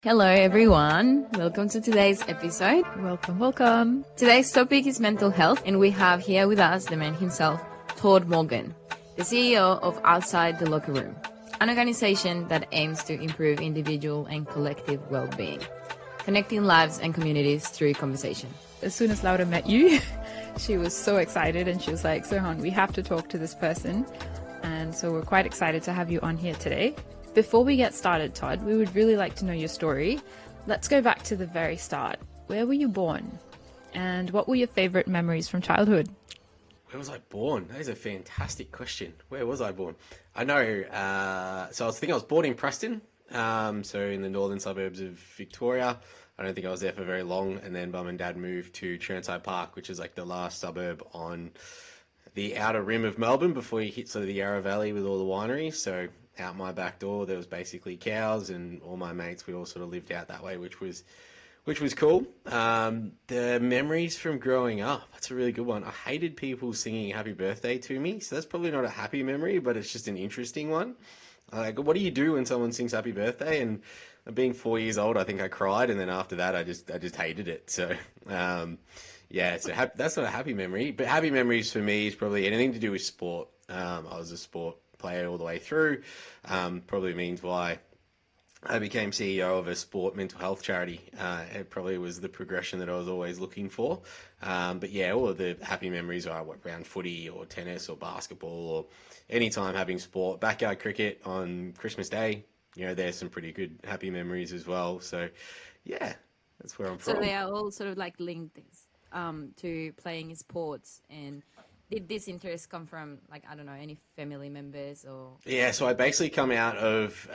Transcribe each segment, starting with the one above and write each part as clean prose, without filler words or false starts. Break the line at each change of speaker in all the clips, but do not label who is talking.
Hello, everyone. Welcome to today's episode.
Welcome.
Today's topic is mental health, and we have here with us the man himself, Todd Morgan, the CEO of Outside the Locker Room, an organization that aims to improve individual and collective well-being, connecting lives and communities through conversation.
As soon as Laura met you, she was so excited and she was like, Sohan, we have to talk to this person. And so we're quite excited to have you on here today. Before we get started, Todd, we would really like to know your story. Let's go back to the very start. Where were you born? And what were your favorite memories from childhood?
Where was I born? That is a fantastic question. Where was I born? I know. So I was born in Preston, so in the northern suburbs of Victoria. I don't think I was there for very long. And then Mum and Dad moved to Chermside Park, which is like the last suburb on the outer rim of Melbourne before you hit sort of the Yarra Valley with all the wineries. So out my back door, there was basically cows, and all my mates, we all sort of lived out that way, which was cool. The memories from growing up, that's a really good one. I hated people singing happy birthday to me, so that's probably not a happy memory, but it's just an interesting one. Like, what do you do when someone sings happy birthday? And being 4 years old, I think I cried, and then after that, I just hated it. So, that's not a happy memory. But happy memories for me is probably anything to do with sport. I was a sport player all the way through. Probably means why I became CEO of a sport mental health charity. It probably was the progression that I was always looking for. But yeah, all of the happy memories are around footy or tennis or basketball or any time having sport. Backyard cricket on Christmas Day, there's some pretty good happy memories as well. So yeah, that's where I'm from.
So they are all sort of like linked to playing sports. And did this interest come from, like, I don't know, any family members or?
Yeah, so I basically come out of,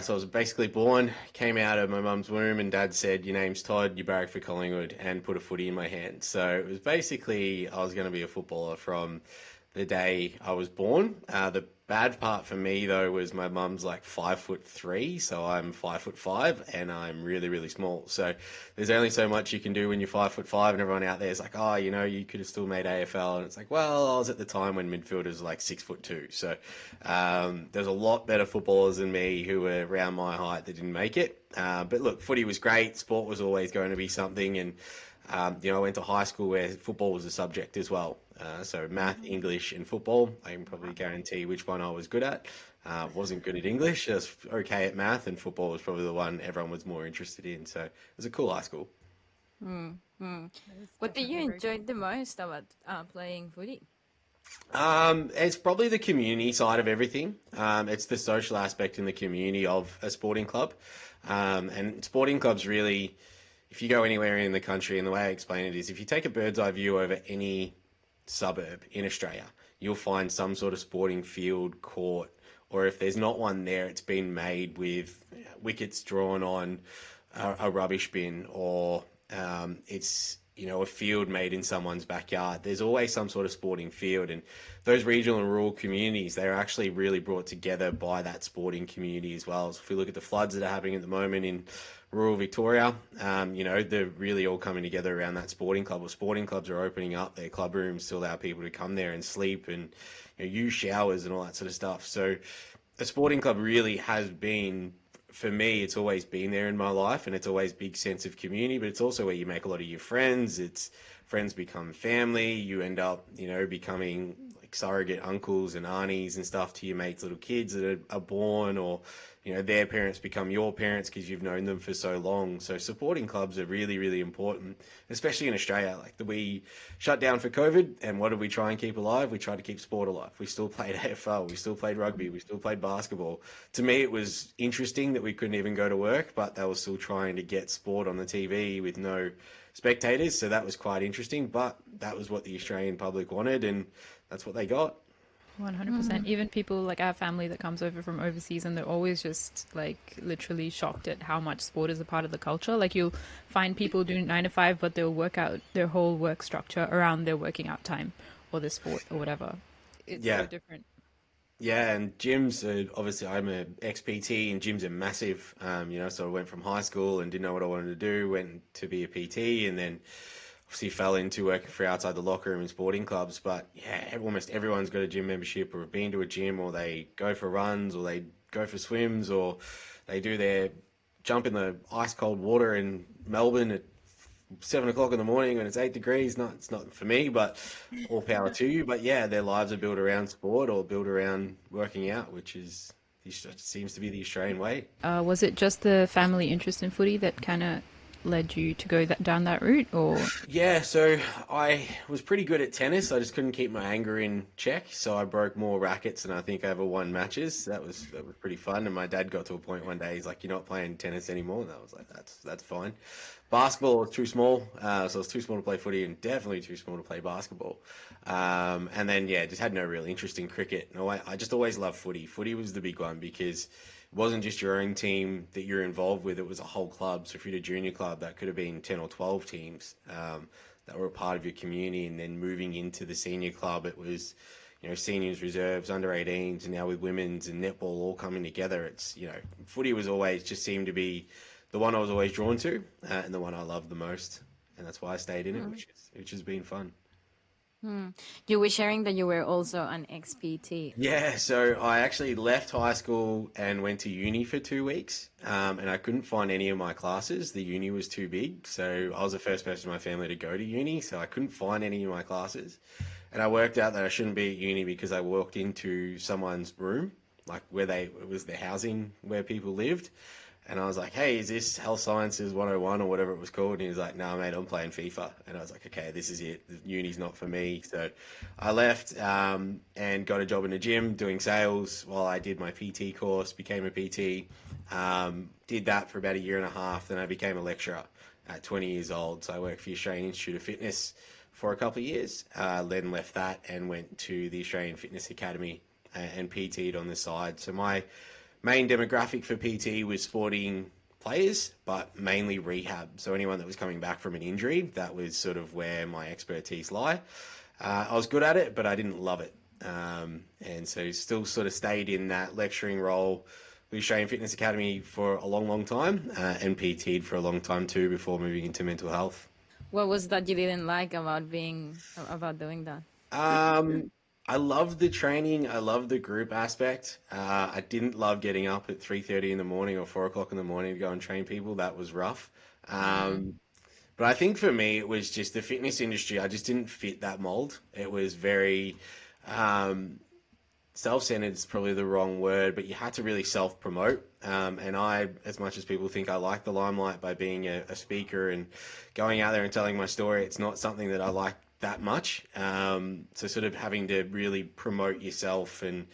so I was basically born, came out of my mum's womb, and Dad said, your name's Todd, you barrack for Collingwood, and put a footy in my hand. So it was basically, I was going to be a footballer from the day I was born. The bad part for me, though, was my mum's like 5'3", so I'm 5'5", and I'm really, really small. So there's only so much you can do when you're 5'5", and everyone out there is like, oh, you could have still made AFL. And it's like, well, I was at the time when midfielders were like 6'2". So there's a lot better footballers than me who were around my height that didn't make it. But look, footy was great. Sport was always going to be something. And I went to high school where football was a subject as well. So math, English, and football. I can probably guarantee which one I was good at. Wasn't good at English. I was okay at math, and football was probably the one everyone was more interested in. So it was a cool high school.
What did you enjoy the most about playing footy?
It's probably the community side of everything. It's the social aspect in the community of a sporting club. And sporting clubs really, if you go anywhere in the country, and the way I explain it is, if you take a bird's eye view over any suburb in Australia, you'll find some sort of sporting field, court, or if there's not one there, it's been made with wickets drawn on a rubbish bin, or it's a field made in someone's backyard. There's always some sort of sporting field, and those regional and rural communities, they're actually really brought together by that sporting community as well. So if we look at the floods that are happening at the moment in rural Victoria, they're really all coming together around that sporting club. Well, sporting clubs are opening up their club rooms to allow people to come there and sleep and use showers and all that sort of stuff. So a sporting club really has been, for me, it's always been there in my life, and it's always a big sense of community, but it's also where you make a lot of your friends. It's friends become family. You end up, becoming like surrogate uncles and aunties and stuff to your mates' little kids that are born, or, their parents become your parents because you've known them for so long. So supporting clubs are really, really important, especially in Australia. Like, we shut down for COVID, and what did we try and keep alive? We tried to keep sport alive. We still played AFL. We still played rugby. We still played basketball. To me, it was interesting that we couldn't even go to work, but they were still trying to get sport on the TV with no spectators. So that was quite interesting, but that was what the Australian public wanted, and that's what they got.
100%. Even people like our family that comes over from overseas, and they're always just like literally shocked at how much sport is a part of the culture. Like, you'll find people doing 9 to 5, but they'll work out their whole work structure around their working out time or their sport or whatever. It's so different.
Yeah, and gyms are, obviously I'm an ex-PT, and gyms are massive. So I went from high school and didn't know what I wanted to do, went to be a PT, and then obviously fell into working for Outside the Locker Room and sporting clubs. But yeah, almost everyone's got a gym membership, or have been to a gym, or they go for runs, or they go for swims, or they do their jump in the ice cold water in Melbourne at 7 o'clock in the morning when it's 8 degrees. It's not for me, but all power to you. But yeah, their lives are built around sport or built around working out, which seems to be the Australian way.
Was it just the family interest in footy that kind of led you to go down that route, or?
Yeah, so I was pretty good at tennis. I just couldn't keep my anger in check, so I broke more rackets than I think I ever won matches. That was pretty fun. And my dad got to a point one day, he's like, "You're not playing tennis anymore." And I was like, "That's fine." Basketball was too small, so I was too small to play footy, and definitely too small to play basketball. And then yeah, just had no real interest in cricket. No, I just always loved footy. Footy was the big one because it wasn't just your own team that you're involved with, it was a whole club. So if you're a junior club, that could have been 10 or 12 teams that were a part of your community. And then moving into the senior club, it was, seniors, reserves, under 18s, and now with women's and netball all coming together. It's, footy was always just seemed to be the one I was always drawn to and the one I loved the most. And that's why I stayed in it, which has been fun.
You were sharing that you were also an ex-PT.
Yeah, so I actually left high school and went to uni for 2 weeks, and I couldn't find any of my classes. The uni was too big, so I was the first person in my family to go to uni, so I couldn't find any of my classes. And I worked out that I shouldn't be at uni because I walked into someone's room, like it was the housing where people lived. And I was like, "Hey, is this Health Sciences 101 or whatever it was called?" And he was like, "No, mate, I'm playing FIFA." And I was like, "Okay, this is it. The uni's not for me." So I left and got a job in a gym doing sales while I did my PT course, became a PT, did that for about a year and a half. Then I became a lecturer at 20 years old. So I worked for the Australian Institute of Fitness for a couple of years, then left that and went to the Australian Fitness Academy and PT'd on the side. So my main demographic for PT was sporting players, but mainly rehab. So anyone that was coming back from an injury, that was sort of where my expertise lie. I was good at it, but I didn't love it. And so still sort of stayed in that lecturing role with the Australian Fitness Academy for a long, long time and PT'd for a long time too before moving into mental health.
What was that you didn't like about doing that?
I loved the training. I loved the group aspect. I didn't love getting up at 3:30 in the morning or 4 o'clock in the morning to go and train people. That was rough. But I think for me, it was just the fitness industry. I just didn't fit that mold. It was very self-centered is probably the wrong word, but you had to really self-promote. And I, as much as people think I like the limelight by being a speaker and going out there and telling my story, it's not something that I like that much. So sort of having to really promote yourself and,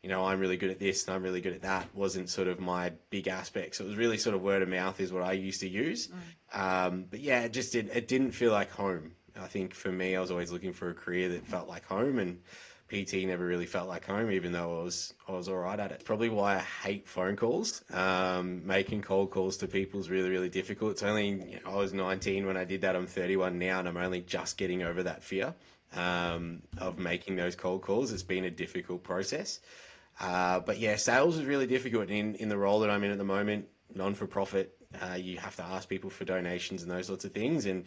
I'm really good at this and I'm really good at that wasn't sort of my big aspect. So it was really sort of word of mouth is what I used to use. But yeah, it didn't feel like home. I think for me, I was always looking for a career that felt like home, and PT never really felt like home, even though I was all right at it. Probably why I hate phone calls. Making cold calls to people is really, really difficult. It's only, I was 19 when I did that. I'm 31 now, and I'm only just getting over that fear of making those cold calls. It's been a difficult process. But yeah, sales is really difficult in the role that I'm in at the moment, non-for-profit. You have to ask people for donations and those sorts of things. And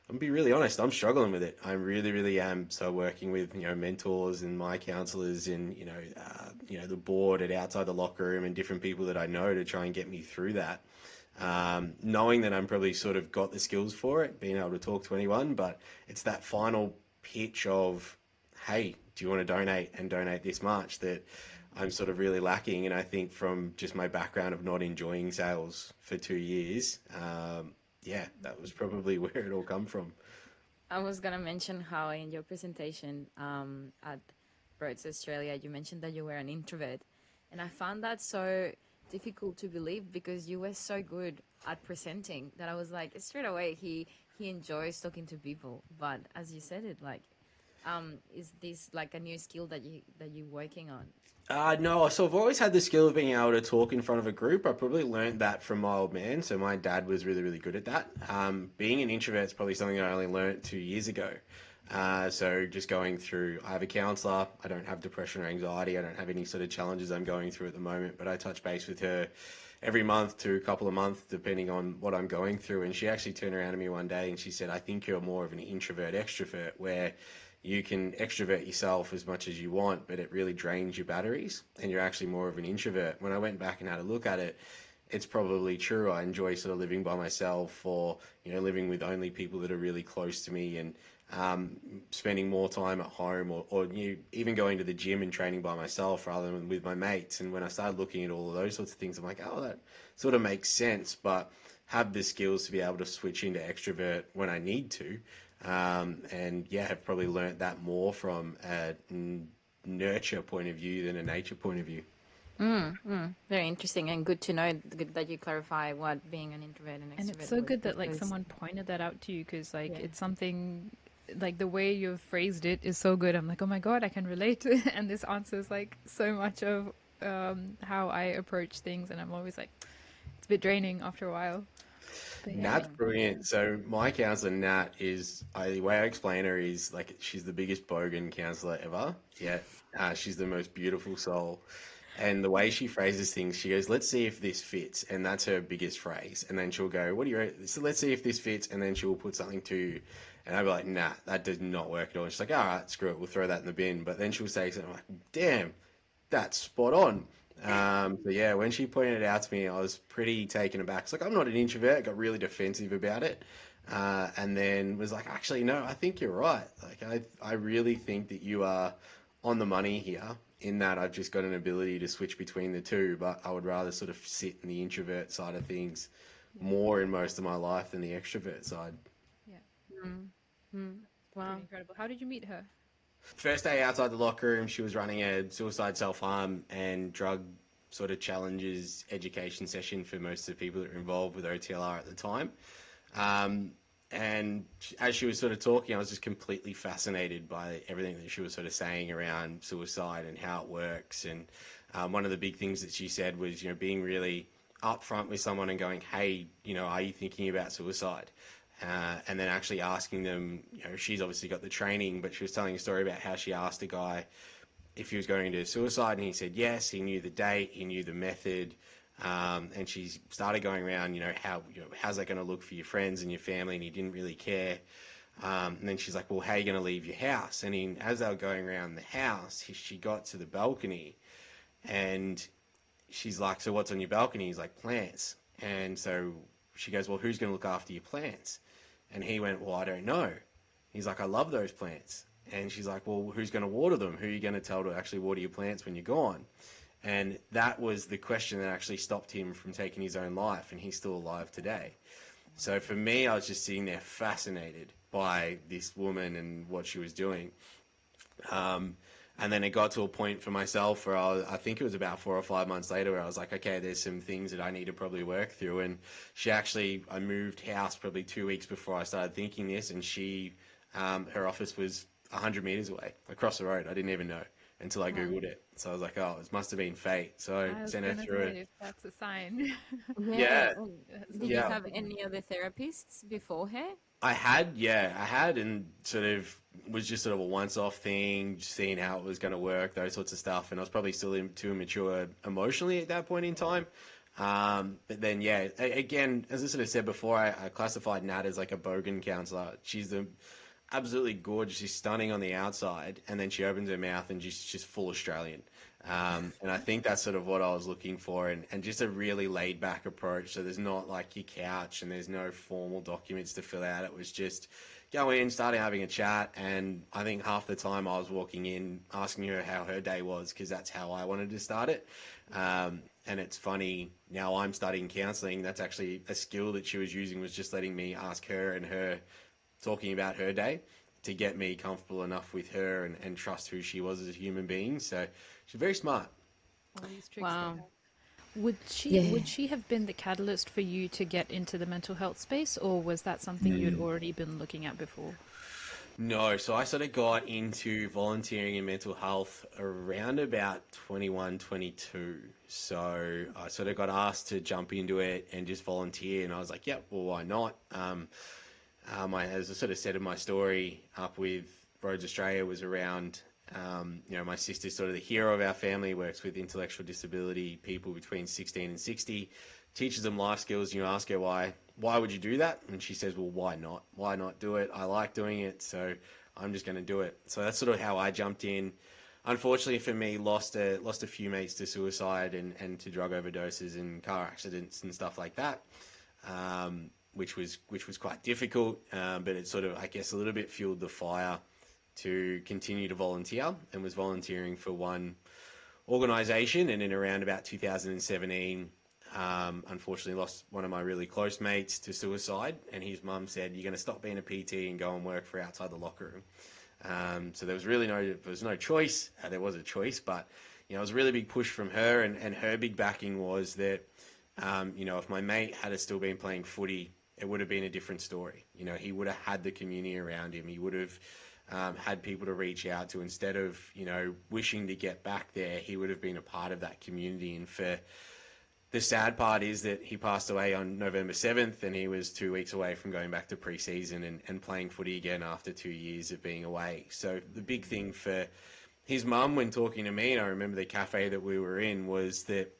I'm gonna be really honest, I'm struggling with it. I really, really am. So working with, mentors and my counselors and, the board at outside the locker room and different people that I know to try and get me through that. Knowing that I'm probably sort of got the skills for it, being able to talk to anyone, but it's that final pitch of, hey, do you want to donate this much, that I'm sort of really lacking. And I think from just my background of not enjoying sales for 2 years, that was probably where it all come from.
I was going to mention how in your presentation at Broads Australia, you mentioned that you were an introvert. And I found that so difficult to believe because you were so good at presenting that I was like, straight away, he enjoys talking to people. But as you said it, is this like a new skill that you're working on?
No, so I've always had the skill of being able to talk in front of a group. I probably learned that from my old man. So my dad was really, really good at that. Being an introvert is probably something I only learned 2 years ago. So just going through, I have a counsellor. I don't have depression or anxiety. I don't have any sort of challenges I'm going through at the moment, but I touch base with her every month to a couple of months, depending on what I'm going through. And she actually turned around to me one day and she said, "I think you're more of an introvert extrovert, where you can extrovert yourself as much as you want, but it really drains your batteries, and you're actually more of an introvert." When I went back and had a look at it, it's probably true. I enjoy sort of living by myself, or living with only people that are really close to me, and spending more time at home, or even going to the gym and training by myself rather than with my mates. And when I started looking at all of those sorts of things, I'm like, oh, that sort of makes sense. But have the skills to be able to switch into extrovert when I need to. And yeah, I've probably learnt that more from a nurture point of view than a nature point of view.
Very interesting and good to know. Good that you clarify what being an introvert and
And
extrovert
it's so
was,
good that like
because
someone pointed that out to you, because like
yeah.
it's something like the way you've phrased it is so good. I'm like, oh my God, I can relate to it. And this answers like so much of how I approach things. And I'm always like, it's a bit draining after a while. But yeah.
Nat's brilliant. So my counselor, Nat, the way I explain her is like she's the biggest bogan counsellor ever. Yeah, she's the most beautiful soul. And the way she phrases things, she goes, "Let's see if this fits," and that's her biggest phrase. And then she'll go, "What do you? So let's see if this fits," and then she'll put something to you, and I'll be like, "Nah, that does not work at all." And she's like, "All right, screw it, we'll throw that in the bin." But then she'll say something like, "Damn, that's spot on." So yeah, when she pointed it out to me, I was pretty taken aback. It's like, I'm not an introvert. Got really defensive about it, and then was like, actually, no, I think you're right. Like, I really think that you are on the money here. In that, I've just got an ability to switch between the two, but I would rather sort of sit in the introvert side of things more in most of my life than the extrovert side.
Yeah.
Wow.
Pretty incredible. How did you meet her?
First day outside the locker room, she was running a suicide, self-harm, and drug sort of challenges education session for most of the people that were involved with OTLR at the time. And as she was sort of talking, I was just completely fascinated by everything that she was sort of saying around suicide and how it works. And one of the big things that she said was, being really upfront with someone and going, hey, are you thinking about suicide? And then actually asking them, she's obviously got the training, but she was telling a story about how she asked a guy if he was going to suicide, and he said yes. He knew the date, he knew the method, and she started going around, how's that going to look for your friends and your family, and he didn't really care. And then she's like, well, how are you going to leave your house? And as they were going around the house, she got to the balcony, and she's like, so what's on your balcony? He's like, plants. And so she goes, well, who's going to look after your plants? And he went, well, I don't know. He's like, I love those plants. And she's like, well, who's going to water them? Who are you going to tell to actually water your plants when you're gone? And that was the question that actually stopped him from taking his own life, and he's still alive today. So for me, I was just sitting there fascinated by this woman and what she was doing. And then it got to a point for myself where I think it was about 4 or 5 months later, where I was like, okay, there's some things that I need to probably work through. And I moved house probably 2 weeks before I started thinking this, and her office was 100 meters away, across the road. I didn't even know until I Googled it. So I was like, oh, it must have been fate. So I
was
sent her
gonna
through
say,
it.
if that's a sign.
Yeah.
Did you have any other therapists before her?
I had, and sort of was just sort of a once-off thing, just seeing how it was going to work, those sorts of stuff. And I was probably still too immature emotionally at that point in time. But then, yeah, again, as I sort of said before, I classified Nat as like a bogan counselor. She's absolutely gorgeous. She's stunning on the outside, and then she opens her mouth and she's full Australian. And I think that's sort of what I was looking for, and just a really laid back approach. So there's not like your couch and there's no formal documents to fill out. It was just go in, starting having a chat. And I think half the time I was walking in, asking her how her day was, because that's how I wanted to start it. And it's funny, now I'm studying counselling. That's actually a skill that she was using, was just letting me ask her and her talking about her day to get me comfortable enough with her and trust who she was as a human being. So she's very smart.
All these tricks
Wow.
they have. Would she have been the catalyst for you to get into the mental health space, or was that something you'd already been looking at before?
No, so I sort of got into volunteering in mental health around about 21, 22. So I sort of got asked to jump into it and just volunteer, and I was like, yeah, well, why not? As I sort of said in my story up with Roads Australia, was around, my sister's sort of the hero of our family, works with intellectual disability people between 16 and 60, teaches them life skills. You ask her why would you do that? And she says, well, why not? Why not do it? I like doing it, so I'm just going to do it. So that's sort of how I jumped in. unfortunately for me, lost a few mates to suicide and to drug overdoses and car accidents and stuff like that, which was quite difficult. But it sort of, I guess, a little bit fueled the fire to continue to volunteer, and was volunteering for one organisation. And in around about 2017, unfortunately lost one of my really close mates to suicide, and his mum said, "You're going to stop being a PT and go and work for outside the locker room." So there was no choice. There was a choice, but it was a really big push from her, and her big backing was that if my mate had still been playing footy, it would have been a different story. He would have had the community around him. He would have had people to reach out to. Instead of wishing to get back there, he would have been a part of that community. And for the sad part is that he passed away on November 7th, and he was 2 weeks away from going back to pre-season and playing footy again after 2 years of being away. So the big thing for his mum when talking to me, and I remember the cafe that we were in, was that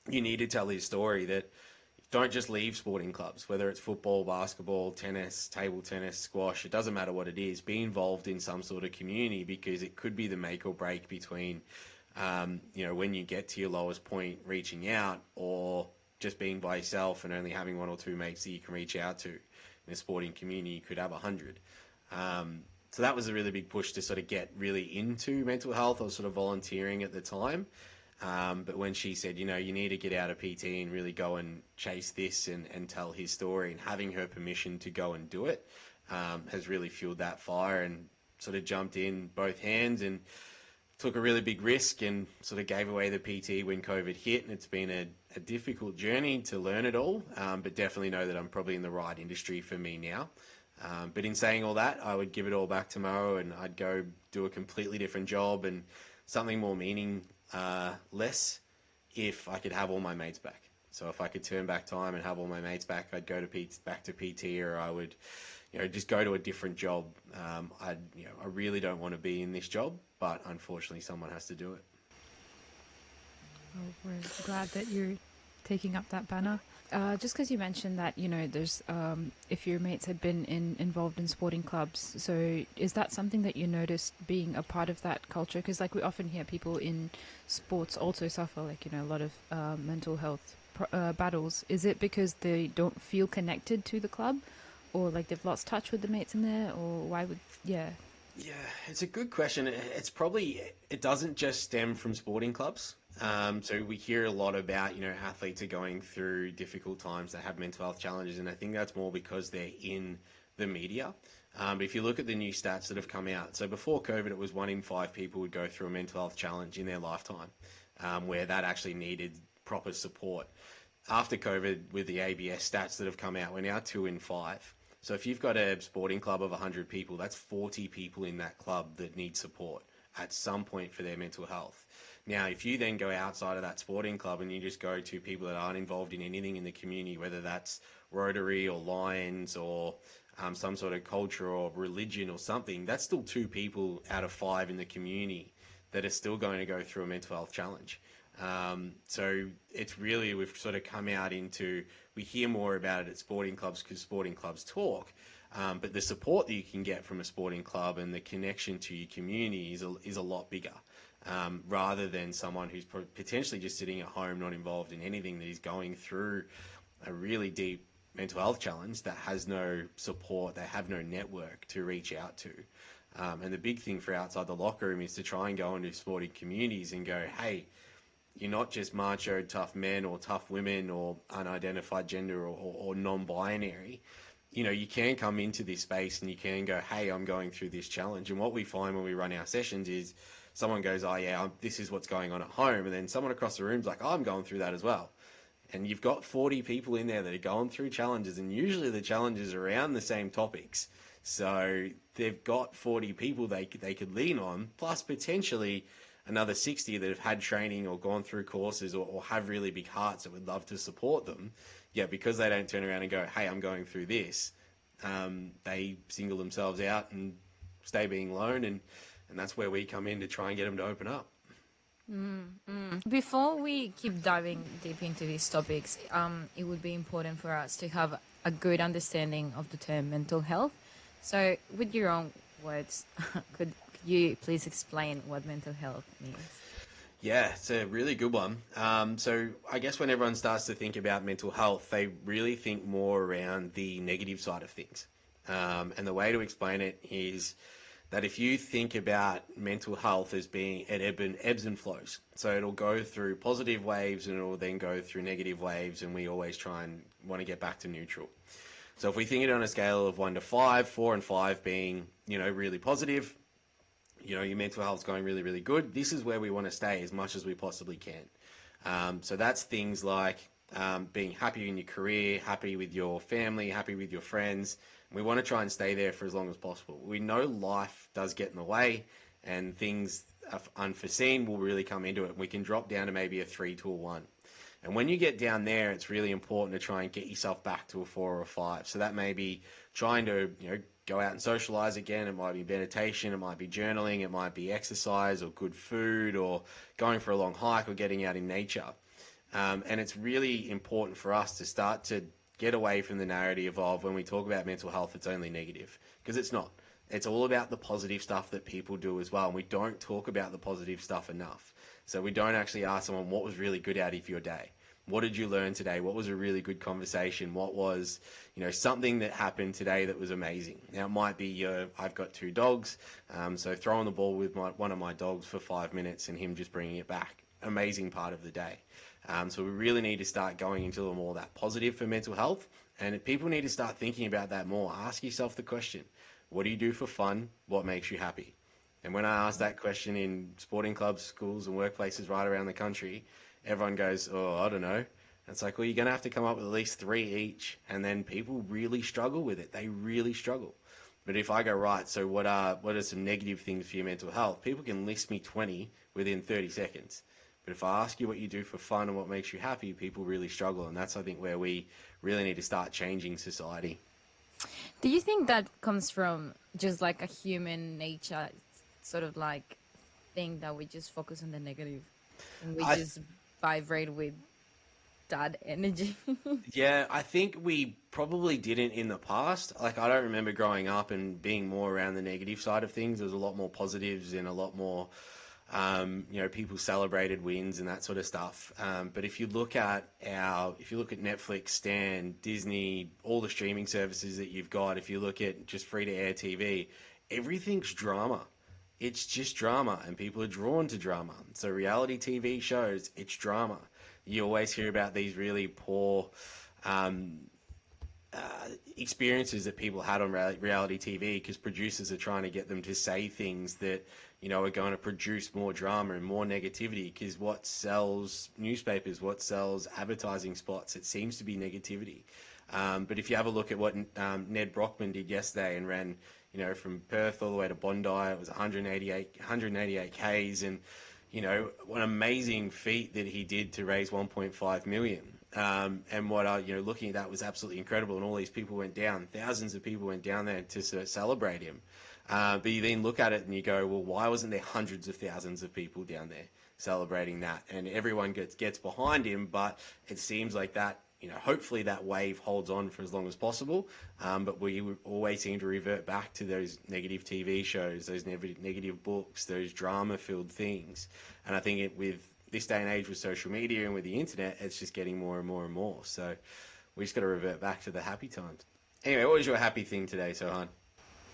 you need to tell his story, that don't just leave sporting clubs, whether it's football, basketball, tennis, table tennis, squash, it doesn't matter what it is. Be involved in some sort of community, because it could be the make or break between when you get to your lowest point, reaching out, or just being by yourself and only having one or two mates that you can reach out to. In a sporting community, you could have 100. So that was a really big push to sort of get really into mental health. I was sort of volunteering at the time. But when she said, you need to get out of PT and really go and chase this and tell his story, and having her permission to go and do it has really fueled that fire, and sort of jumped in both hands and took a really big risk and sort of gave away the PT when COVID hit. And it's been a difficult journey to learn it all, but definitely know that I'm probably in the right industry for me now. But in saying all that, I would give it all back tomorrow, and I'd go do a completely different job and something more less if I could have all my mates back. So if I could turn back time and have all my mates back, I'd go back to PT, or I would just go to a different job. I really don't want to be in this job, but unfortunately someone has to do it.
Well, we're glad that you're taking up that banner. Just because you mentioned that, there's if your mates had been involved in sporting clubs, so is that something that you noticed being a part of that culture? Because we often hear people in sports also suffer a lot of mental health battles. Is it because they don't feel connected to the club, or they've lost touch with the mates in there, or why would Yeah,
it's a good question. It's probably, it doesn't just stem from sporting clubs. So we hear a lot about, athletes are going through difficult times, they have mental health challenges, and I think that's more because they're in the media. But if you look at the new stats that have come out, so before COVID, it was 1 in 5 people would go through a mental health challenge in their lifetime, where that actually needed proper support. After COVID, with the ABS stats that have come out, we're now 2 in 5. So if you've got a sporting club of 100 people, that's 40 people in that club that need support at some point for their mental health. Now, if you then go outside of that sporting club and you just go to people that aren't involved in anything in the community, whether that's Rotary or Lions or some sort of culture or religion or something, that's still 2 people out of 5 in the community that are still going to go through a mental health challenge. So it's really, we've sort of come out into, we hear more about it at sporting clubs because sporting clubs talk, but the support that you can get from a sporting club and the connection to your community is a lot bigger, rather than someone who's potentially just sitting at home, not involved in anything, that is going through a really deep mental health challenge that has no support, they have no network to reach out to. And the big thing for outside the locker room is to try and go into sporting communities and go, hey, you're not just macho tough men or tough women or unidentified gender or non-binary. You can come into this space and you can go, hey, I'm going through this challenge. And what we find when we run our sessions is someone goes, oh yeah, this is what's going on at home. And then someone across the room's like, oh, I'm going through that as well. And you've got 40 people in there that are going through challenges, and usually the challenges are around the same topics. So they've got 40 people they could lean on, plus potentially another 60 that have had training or gone through courses or have really big hearts that would love to support them. Yeah, because they don't turn around and go, hey, I'm going through this. They single themselves out and stay being alone. And that's where we come in to try and get them to open up.
Before we keep diving deep into these topics, it would be important for us to have a good understanding of the term mental health. So with your own words, could you please explain what mental health means?
Yeah, it's a really good one. So I guess when everyone starts to think about mental health, they really think more around the negative side of things. And the way to explain it is that if you think about mental health as being at ebbs and flows, so it'll go through positive waves and it'll then go through negative waves, and we always try and want to get back to neutral. So if we think it on a scale of 1 to 5, 4 and 5 being, really positive, your mental health's going really, really good. This is where we want to stay as much as we possibly can. So that's things like being happy in your career, happy with your family, happy with your friends. We want to try and stay there for as long as possible. We know life does get in the way and things unforeseen will really come into it. We can drop down to maybe a 3 to a 1. And when you get down there, it's really important to try and get yourself back to a 4 or a 5. So that may be trying to, go out and socialize again. It might be meditation, it might be journaling, it might be exercise or good food or going for a long hike or getting out in nature. And it's really important for us to start to get away from the narrative of when we talk about mental health, it's only negative, because it's not. It's all about the positive stuff that people do as well. And we don't talk about the positive stuff enough. So we don't actually ask someone, what was really good out of your day? What did you learn today? What was a really good conversation? What was, something that happened today that was amazing? Now, it might be, I've got 2 dogs, so throwing the ball with one of my dogs for 5 minutes and him just bringing it back. Amazing part of the day. So we really need to start going into more of that positive for mental health. And people need to start thinking about that more. Ask yourself the question, what do you do for fun? What makes you happy? And when I ask that question in sporting clubs, schools and workplaces right around the country, everyone goes, oh, I don't know. And it's like, well, you're going to have to come up with at least 3 each. And then people really struggle with it. They really struggle. But if I go, right, so what are some negative things for your mental health? People can list me 20 within 30 seconds. But if I ask you what you do for fun and what makes you happy, people really struggle. And that's, I think, where we really need to start changing society.
Do you think that comes from just like a human nature sort of like thing that we just focus on the negative and we just vibrate with that energy?
Yeah, I think we probably didn't in the past. Like, I don't remember growing up and being more around the negative side of things. There was a lot more positives and a lot more, people celebrated wins and that sort of stuff. But if you look at Netflix, Stan, Disney, all the streaming services that you've got, if you look at just free-to-air TV, everything's drama. It's just drama, and people are drawn to drama. So reality TV shows, it's drama. You always hear about these really poor experiences that people had on reality TV because producers are trying to get them to say things that, are going to produce more drama and more negativity, because what sells newspapers, what sells advertising spots, it seems to be negativity. But if you have a look at what Ned Brockman did yesterday and ran, from Perth all the way to Bondi, it was 188 Ks, and what an amazing feat that he did to raise 1.5 million. And what looking at that was absolutely incredible, and all these people went down. Thousands of people went down there to celebrate him. But you then look at it and you go, well, why wasn't there hundreds of thousands of people down there celebrating that? And everyone gets behind him, but it seems like that, hopefully that wave holds on for as long as possible. But we always seem to revert back to those negative TV shows, those negative books, those drama-filled things. And I think with this day and age with social media and with the internet, it's just getting more and more and more. So we just got to revert back to the happy times. Anyway, what was your happy thing today, Sohan?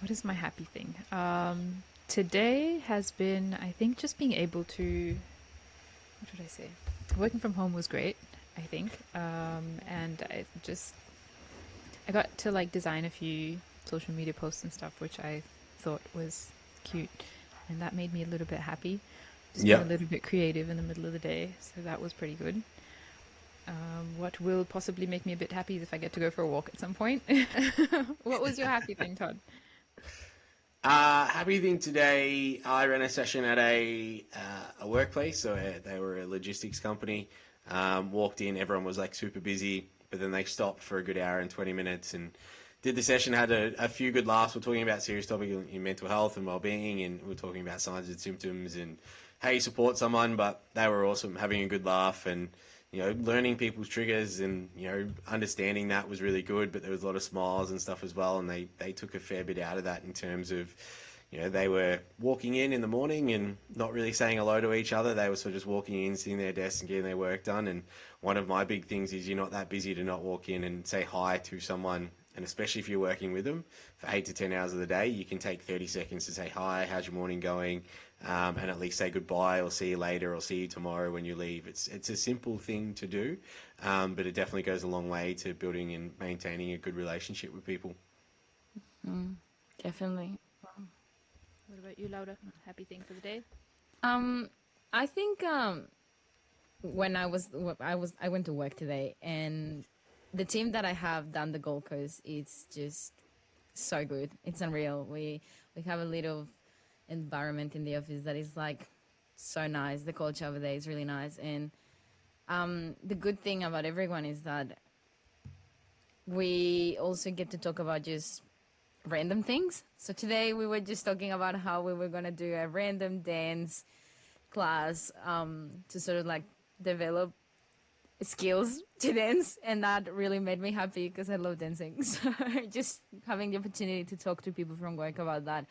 What is my happy thing? Today has been, I think, just being able to, what did I say? Working from home was great, I think. And I got to design a few social media posts and stuff, which I thought was cute. And that made me a little bit happy. Just being a little bit creative in the middle of the day. So that was pretty good. What will possibly make me a bit happy is if I get to go for a walk at some point. What was your happy thing, Todd?
Happy thing today, I ran a session at a workplace. So they were a logistics company. Walked in, everyone was super busy, but then they stopped for a good hour and 20 minutes and did the session, had a few good laughs. We're talking about serious topics in mental health and well-being, and we're talking about signs and symptoms and how you support someone, but they were awesome, having a good laugh and, learning people's triggers and, understanding that was really good, but there was a lot of smiles and stuff as well, and they took a fair bit out of that in terms of, they were walking in the morning and not really saying hello to each other. They were sort of just walking in, sitting at their desk and getting their work done. And one of my big things is you're not that busy to not walk in and say hi to someone. And especially if you're working with them for 8 to 10 hours of the day, you can take 30 seconds to say, hi, how's your morning going? And at least say goodbye or see you later or see you tomorrow when you leave. It's a simple thing to do, but it definitely goes a long way to building and maintaining a good relationship with people.
Definitely.
What about you, Laura? Happy thing for the day?
I think when I went to work today, and the team that I have down the Gold Coast, it's just so good. It's unreal. We have a little environment in the office that is like so nice. The culture over there is really nice, and the good thing about everyone is that we also get to talk about just random things. So today we were just talking about how we were going to do a random dance class to sort of like develop skills to dance, and that really made me happy because I love dancing. So just having the opportunity to talk to people from work about that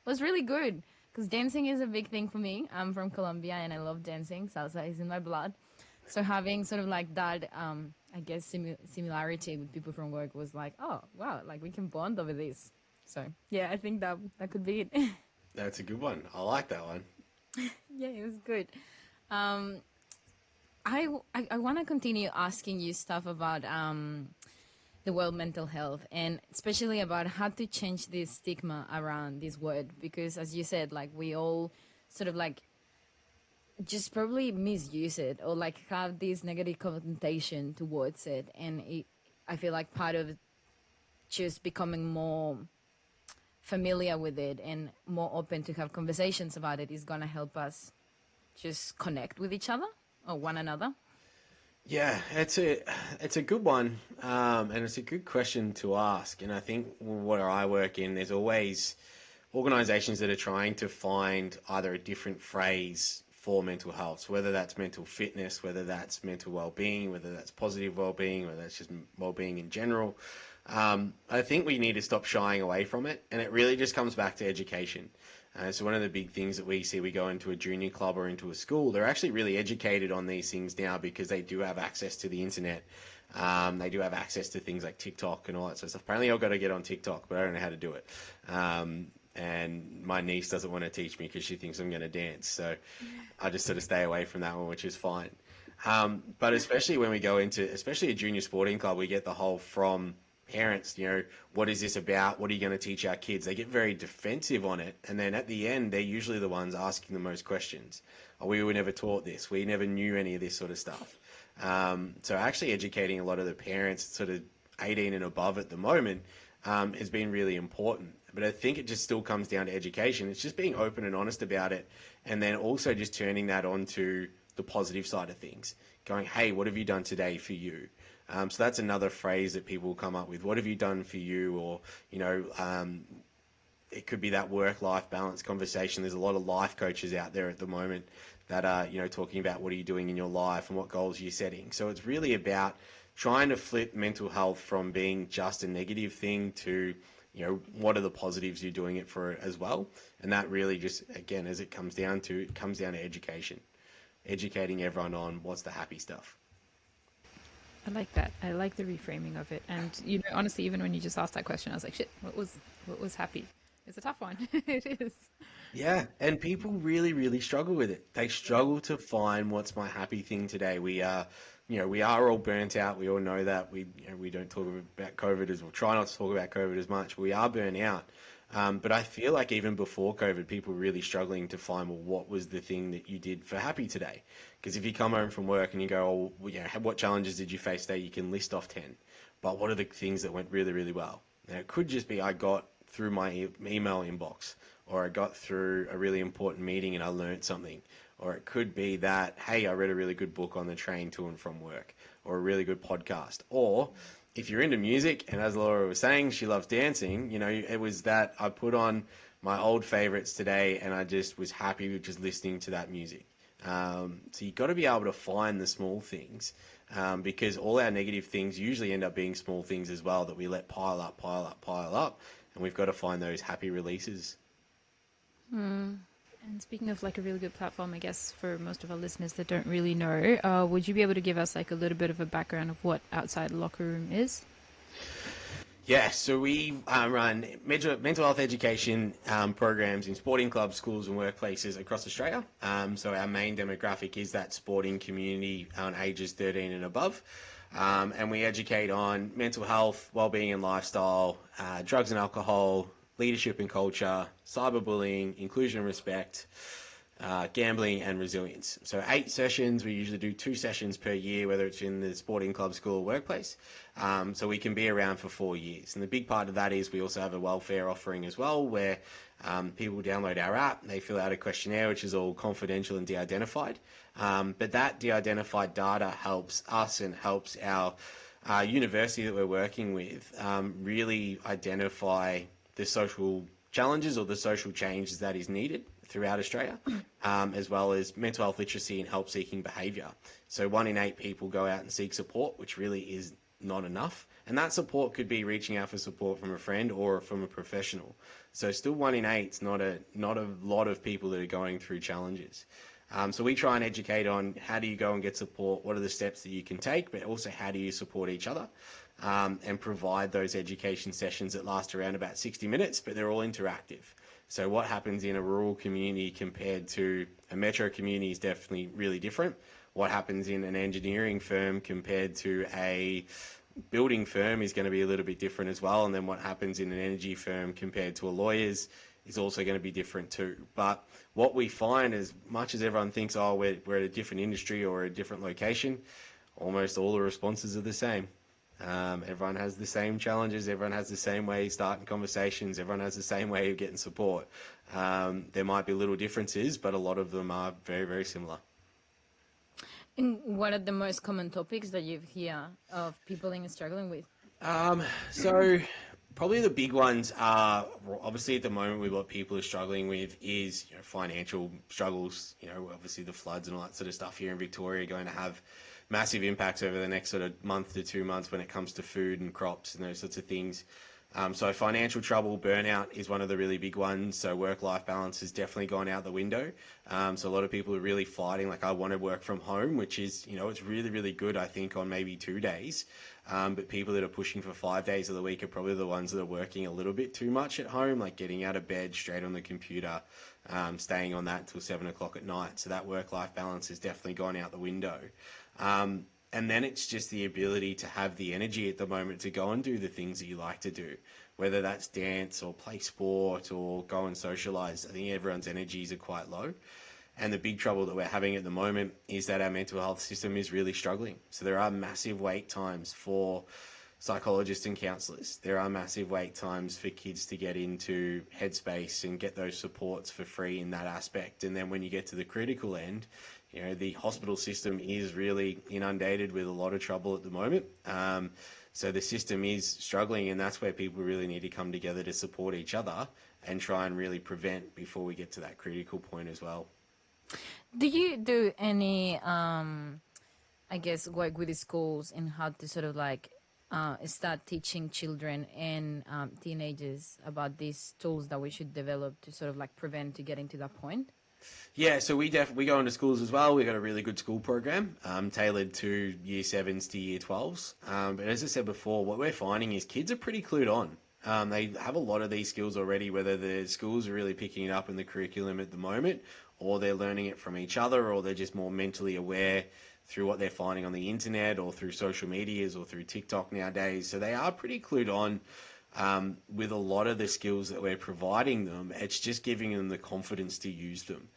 was really good, because dancing is a big thing for me. I'm from Colombia and I love dancing. Salsa is in my blood. So having sort of like that, I guess, similarity with people from work was like, oh, wow, like we can bond over this. So, yeah, I think that could be it.
That's a good one. I like that one.
Yeah, it was good. I want to continue asking you stuff about the world mental health, and especially about how to change this stigma around this word, because as you said, like we all sort of like just probably misuse it or like have this negative connotation towards it, and I feel like part of just becoming more familiar with it and more open to have conversations about it is going to help us just connect with each other or one another.
Yeah, it's a good one, and it's a good question to ask. And I think where I work in, there's always organisations that are trying to find either a different phrase for mental health, so whether that's mental fitness, whether that's mental well-being, whether that's positive well-being, whether that's just well-being in general. I think we need to stop shying away from it, and it really just comes back to education. So one of the big things that we see, we go into a junior club or into a school, they're actually really educated on these things now because they do have access to the internet. They do have access to things like TikTok and all that sort of stuff. Apparently I've got to get on TikTok, but I don't know how to do it. And my niece doesn't want to teach me because she thinks I'm going to dance. So I just sort of stay away from that one, which is fine. But especially when we go into, especially a junior sporting club, we get the whole from parents, what is this about? What are you going to teach our kids? They get very defensive on it. And then at the end, they're usually the ones asking the most questions. Oh, we were never taught this. We never knew any of this sort of stuff. So actually educating a lot of the parents, sort of 18 and above at the moment, has been really important. But I think it just still comes down to education. It's just being open and honest about it. And then also just turning that onto the positive side of things. Going, hey, what have you done today for you? So that's another phrase that people will come up with. What have you done for you? Or, it could be that work-life balance conversation. There's a lot of life coaches out there at the moment that are, talking about what are you doing in your life and what goals you're setting. So it's really about trying to flip mental health from being just a negative thing to, what are the positives you're doing it for as well. And that really just, again, as it comes down to education. Educating everyone on what's the happy stuff.
I like that. I like the reframing of it. And honestly, even when you just asked that question, I was like, shit, what was happy? It's a tough one. It is.
Yeah, and people really, really struggle with it. They struggle to find what's my happy thing today. We are all burnt out. We all know that. We don't talk about COVID as well. Try not to talk about COVID as much. We are burnt out. But I feel like even before COVID, people were really struggling to find, well, what was the thing that you did for happy today? Because if you come home from work and you go, what challenges did you face today? You can list off 10. But what are the things that went really, really well? Now, it could just be I got through my email inbox, or I got through a really important meeting and I learned something. Or it could be that, hey, I read a really good book on the train to and from work, or a really good podcast. Or if you're into music, and as Laura was saying, she loves dancing, it was that I put on my old favorites today and I just was happy with just listening to that music. So you've got to be able to find the small things, because all our negative things usually end up being small things as well that we let pile up, and we've got to find those happy releases.
And speaking of like a really good platform, I guess for most of our listeners that don't really know, would you be able to give us like a little bit of a background of what Outside the Locker Room is?
Yeah, so we run mental health education programs in sporting clubs, schools, and workplaces across Australia. So our main demographic is that sporting community on ages 13 and above. And we educate on mental health, well-being and lifestyle, drugs and alcohol, leadership and culture, cyberbullying, inclusion and respect, gambling and resilience. So 8 sessions. We usually do 2 sessions per year, whether it's in the sporting club, school, or workplace. So we can be around for 4 years. And the big part of that is we also have a welfare offering as well, where people download our app, they fill out a questionnaire, which is all confidential and de-identified. But that de-identified data helps us and helps our university that we're working with really identify the social challenges or the social changes that is needed throughout Australia, as well as mental health literacy and help-seeking behaviour. So 1 in 8 people go out and seek support, which really is not enough. And that support could be reaching out for support from a friend or from a professional. So still 1 in 8 is not a lot of people that are going through challenges. So we try and educate on how do you go and get support, what are the steps that you can take, but also how do you support each other, and provide those education sessions that last around about 60 minutes, but they're all interactive. So what happens in a rural community compared to a metro community is definitely really different. What happens in an engineering firm compared to a building firm is going to be a little bit different as well. And then what happens in an energy firm compared to a lawyer's is also going to be different too. But what we find, as much as everyone thinks, oh, we're at a different industry or a different location, almost all the responses are the same. Everyone has the same challenges. Everyone has the same way of starting conversations. Everyone has the same way of getting support. There might be little differences, but a lot of them are very, very similar.
And what are the most common topics that you hear of people struggling with?
So probably the big ones are, obviously at the moment with what people are struggling with is financial struggles. Obviously the floods and all that sort of stuff here in Victoria are going to have massive impacts over the next sort of month to 2 months when it comes to food and crops and those sorts of things. So financial trouble, burnout is one of the really big ones. So work-life balance has definitely gone out the window. So a lot of people are really fighting, like I want to work from home, which is, it's really, really good, I think, on maybe 2 days. But people that are pushing for 5 days of the week are probably the ones that are working a little bit too much at home, like getting out of bed straight on the computer, staying on that till 7 o'clock at night. So that work-life balance has definitely gone out the window. And then it's just the ability to have the energy at the moment to go and do the things that you like to do, whether that's dance or play sport or go and socialise. I think everyone's energies are quite low. And the big trouble that we're having at the moment is that our mental health system is really struggling. So there are massive wait times for psychologists and counsellors. There are massive wait times for kids to get into Headspace and get those supports for free in that aspect. And then when you get to the critical end, the hospital system is really inundated with a lot of trouble at the moment. So the system is struggling, and that's where people really need to come together to support each other and try and really prevent before we get to that critical point as well.
Do you do any, work with the schools in how to sort of start teaching children and teenagers about these tools that we should develop to sort of prevent to getting to that point?
Yeah, so we go into schools as well. We've got a really good school program tailored to year 7s to year 12s. But as I said before, what we're finding is kids are pretty clued on. They have a lot of these skills already, whether the schools are really picking it up in the curriculum at the moment, or they're learning it from each other, or they're just more mentally aware through what they're finding on the internet or through social medias or through TikTok nowadays. So they are pretty clued on with a lot of the skills that we're providing them. It's just giving them the confidence to use them.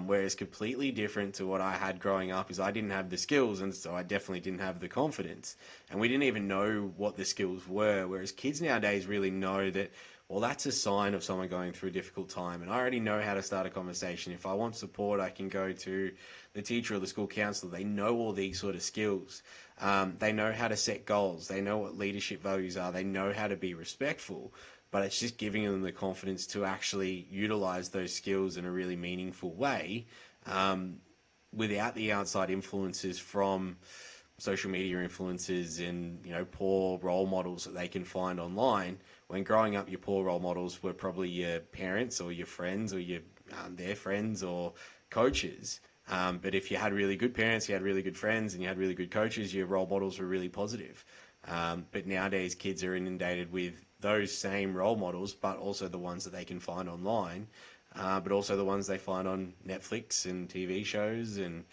Whereas completely different to what I had growing up is I didn't have the skills, and so I definitely didn't have the confidence. And we didn't even know what the skills were, whereas kids nowadays really know that, well, that's a sign of someone going through a difficult time. And I already know how to start a conversation. If I want support, I can go to the teacher or the school counsellor. They know all these sort of skills. They know how to set goals. They know what leadership values are. They know how to be respectful. But it's just giving them the confidence to actually utilize those skills in a really meaningful way, without the outside influences from social media influencers and, poor role models that they can find online. When growing up, your poor role models were probably your parents or your friends or their friends or coaches. But if you had really good parents, you had really good friends, and you had really good coaches, your role models were really positive. But nowadays, kids are inundated with those same role models, but also the ones that they can find online, but also the ones they find on Netflix and TV shows and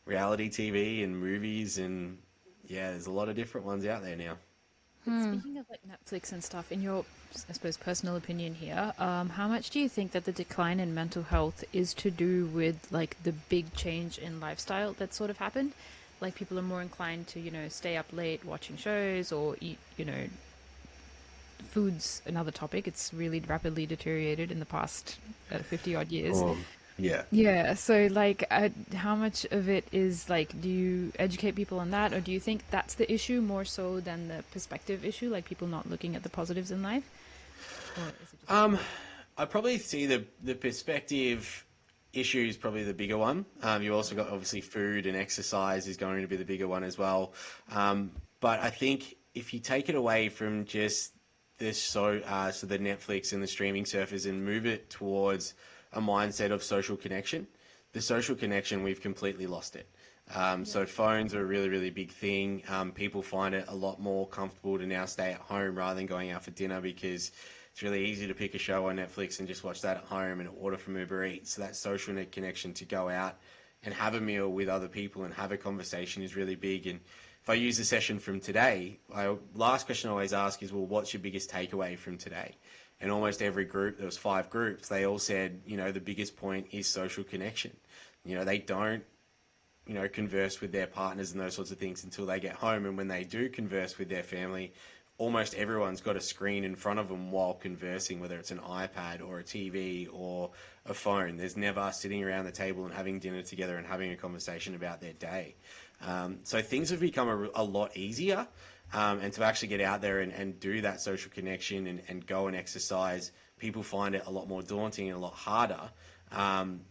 reality TV and movies. And yeah, there's a lot of different ones out there now.
But speaking of like Netflix and stuff, in your, I suppose, personal opinion here, how much do you think that the decline in mental health is to do with like the big change in lifestyle that sort of happened? Like people are more inclined to, stay up late watching shows or eat, food's another topic. It's really rapidly deteriorated in the past 50 odd years.
Yeah.
Yeah, so like, how much of it is like, do you educate people on that, or do you think that's the issue more so than the perspective issue, like people not looking at the positives in life? Or is it just...
I probably see the perspective issue is probably the bigger one. You also got obviously food and exercise is going to be the bigger one as well. But I think if you take it away from just this, so the Netflix and the streaming surfers and move it towards a mindset of social connection, the social connection, we've completely lost it. So phones are a really, really big thing. People find it a lot more comfortable to now stay at home rather than going out for dinner, because it's really easy to pick a show on Netflix and just watch that at home and order from Uber Eats. So that social connection to go out and have a meal with other people and have a conversation is really big. And if I use the session from today, last question I always ask is, well, what's your biggest takeaway from today? And almost every group, there was 5 groups, they all said, the biggest point is social connection. They don't, converse with their partners and those sorts of things until they get home. And when they do converse with their family, almost everyone's got a screen in front of them while conversing, whether it's an iPad or a TV or a phone. There's never sitting around the table and having dinner together and having a conversation about their day. So things have become a lot easier. And to actually get out there and do that social connection and go and exercise, people find it a lot more daunting and a lot harder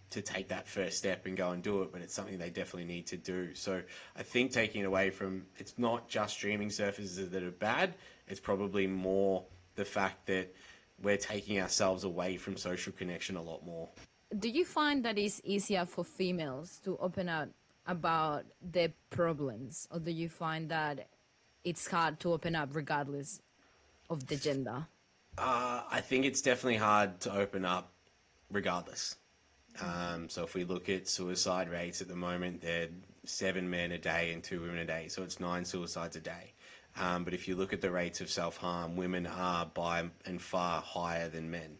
to take that first step and go and do it, but it's something they definitely need to do. So I think taking it away from, it's not just streaming surfers that are bad, it's probably more the fact that we're taking ourselves away from social connection a lot more.
Do you find that it's easier for females to open up about their problems, or do you find that it's hard to open up regardless of the gender?
I think it's definitely hard to open up regardless. So if we look at suicide rates at the moment, they're 7 men a day and 2 women a day. So it's 9 suicides a day. But if you look at the rates of self-harm, women are by and far higher than men.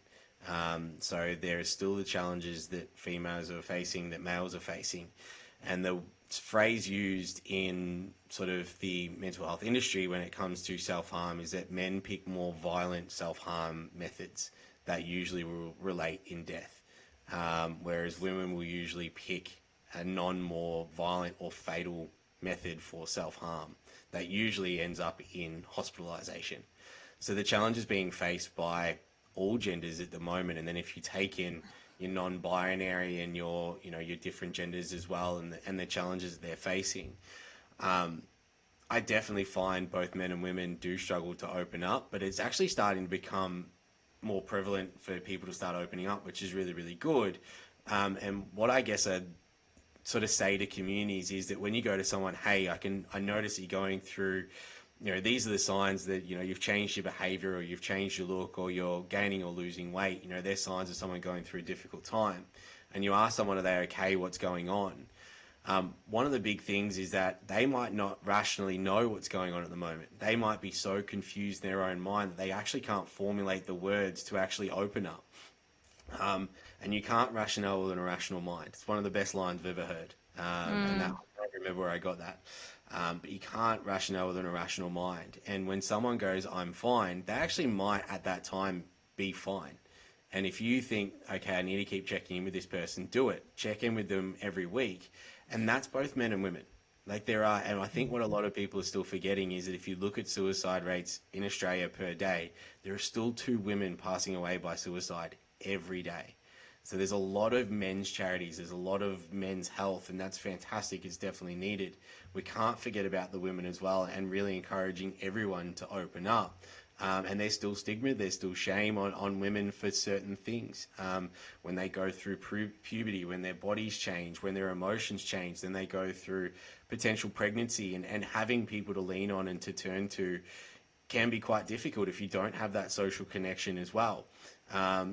So there are still the challenges that females are facing, that males are facing. And the phrase used in sort of the mental health industry when it comes to self-harm is that men pick more violent self-harm methods that usually will relate in death, whereas women will usually pick a more violent or fatal method for self-harm that usually ends up in hospitalization. So the challenge is being faced by all genders at the moment. And then if you take in your non-binary and your different genders as well, and the challenges they're facing, I definitely find both men and women do struggle to open up, but it's actually starting to become more prevalent for people to start opening up, which is really, really good. And what I guess I'd sort of say to communities is that when you go to someone, hey, I notice you're going through, these are the signs that, you've changed your behavior or you've changed your look or you're gaining or losing weight. They're signs of someone going through a difficult time. And you ask someone, are they okay? What's going on? One of the big things is that they might not rationally know what's going on at the moment. They might be so confused in their own mind that they actually can't formulate the words to actually open up. And you can't rationale with an irrational mind. It's one of the best lines I've ever heard. And that, I don't remember where I got that. But you can't rationale with an irrational mind. And when someone goes, I'm fine, they actually might at that time be fine. And if you think, okay, I need to keep checking in with this person, do it. Check in with them every week. And that's both men and women. And I think what a lot of people are still forgetting is that if you look at suicide rates in Australia per day, there are still 2 women passing away by suicide every day. So there's a lot of men's charities, there's a lot of men's health, and that's fantastic. It's definitely needed. We can't forget about the women as well, and really encouraging everyone to open up. And there's still stigma, there's still shame on women for certain things. When they go through puberty, when their bodies change, when their emotions change, then they go through potential pregnancy, and having people to lean on and to turn to can be quite difficult if you don't have that social connection as well.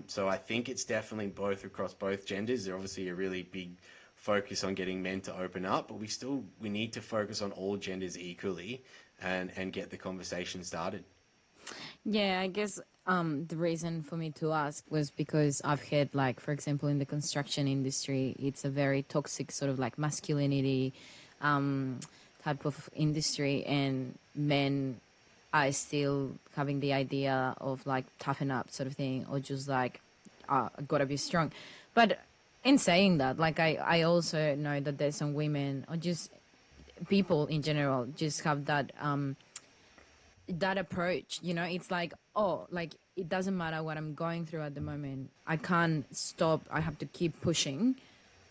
So I think it's definitely both across both genders. There's obviously a really big focus on getting men to open up, but we need to focus on all genders equally and get the conversation started.
Yeah, I guess the reason for me to ask was because I've heard, like, for example, in the construction industry, it's a very toxic sort of like masculinity type of industry, and men are still having the idea of like toughen up sort of thing, or just like gotta be strong. But in saying that, like I also know that there's some women or just people in general just have that that approach, you know. It's like, oh, like it doesn't matter what I'm going through at the moment, I can't stop, I have to keep pushing,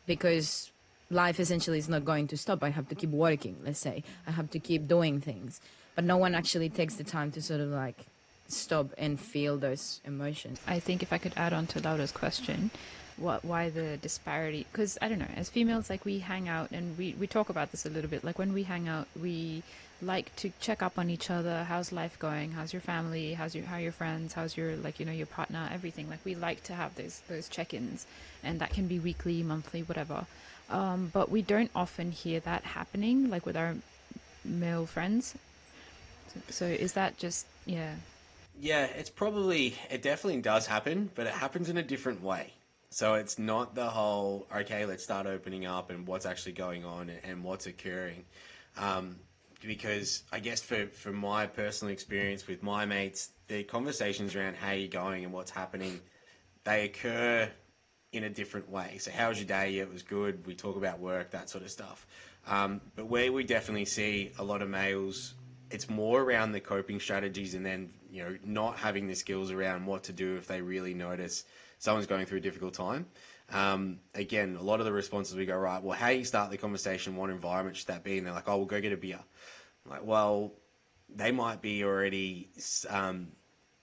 because life essentially is not going to stop. I have to keep working, let's say, I have to keep doing things, but no one actually takes the time to sort of like stop and feel those emotions.
I think if I could add on to Laura's question, why the disparity? Because I don't know, as females, like we hang out and we talk about this a little bit. Like when we hang out, we like to check up on each other. How's life going? How's your family? How are your friends? How's your, like, you know, your partner? Everything. Like we like to have those check-ins, and that can be weekly, monthly, whatever. But we don't often hear that happening, like with our male friends. So is that just, yeah?
Yeah, it definitely does happen, but it happens in a different way. So it's not the whole, okay, let's start opening up and what's actually going on and what's occurring. Because I guess for my personal experience with my mates, the conversations around how you're going and what's happening, they occur in a different way. So how was your day? Yeah, it was good. We talk about work, that sort of stuff. But where we definitely see a lot of males, it's more around the coping strategies, and then, you know, not having the skills around what to do if they really notice someone's going through a difficult time. Again, a lot of the responses, we go, right, well, how do you start the conversation? What environment should that be? And they're like, oh, we'll go get a beer. I'm like, well, they might be already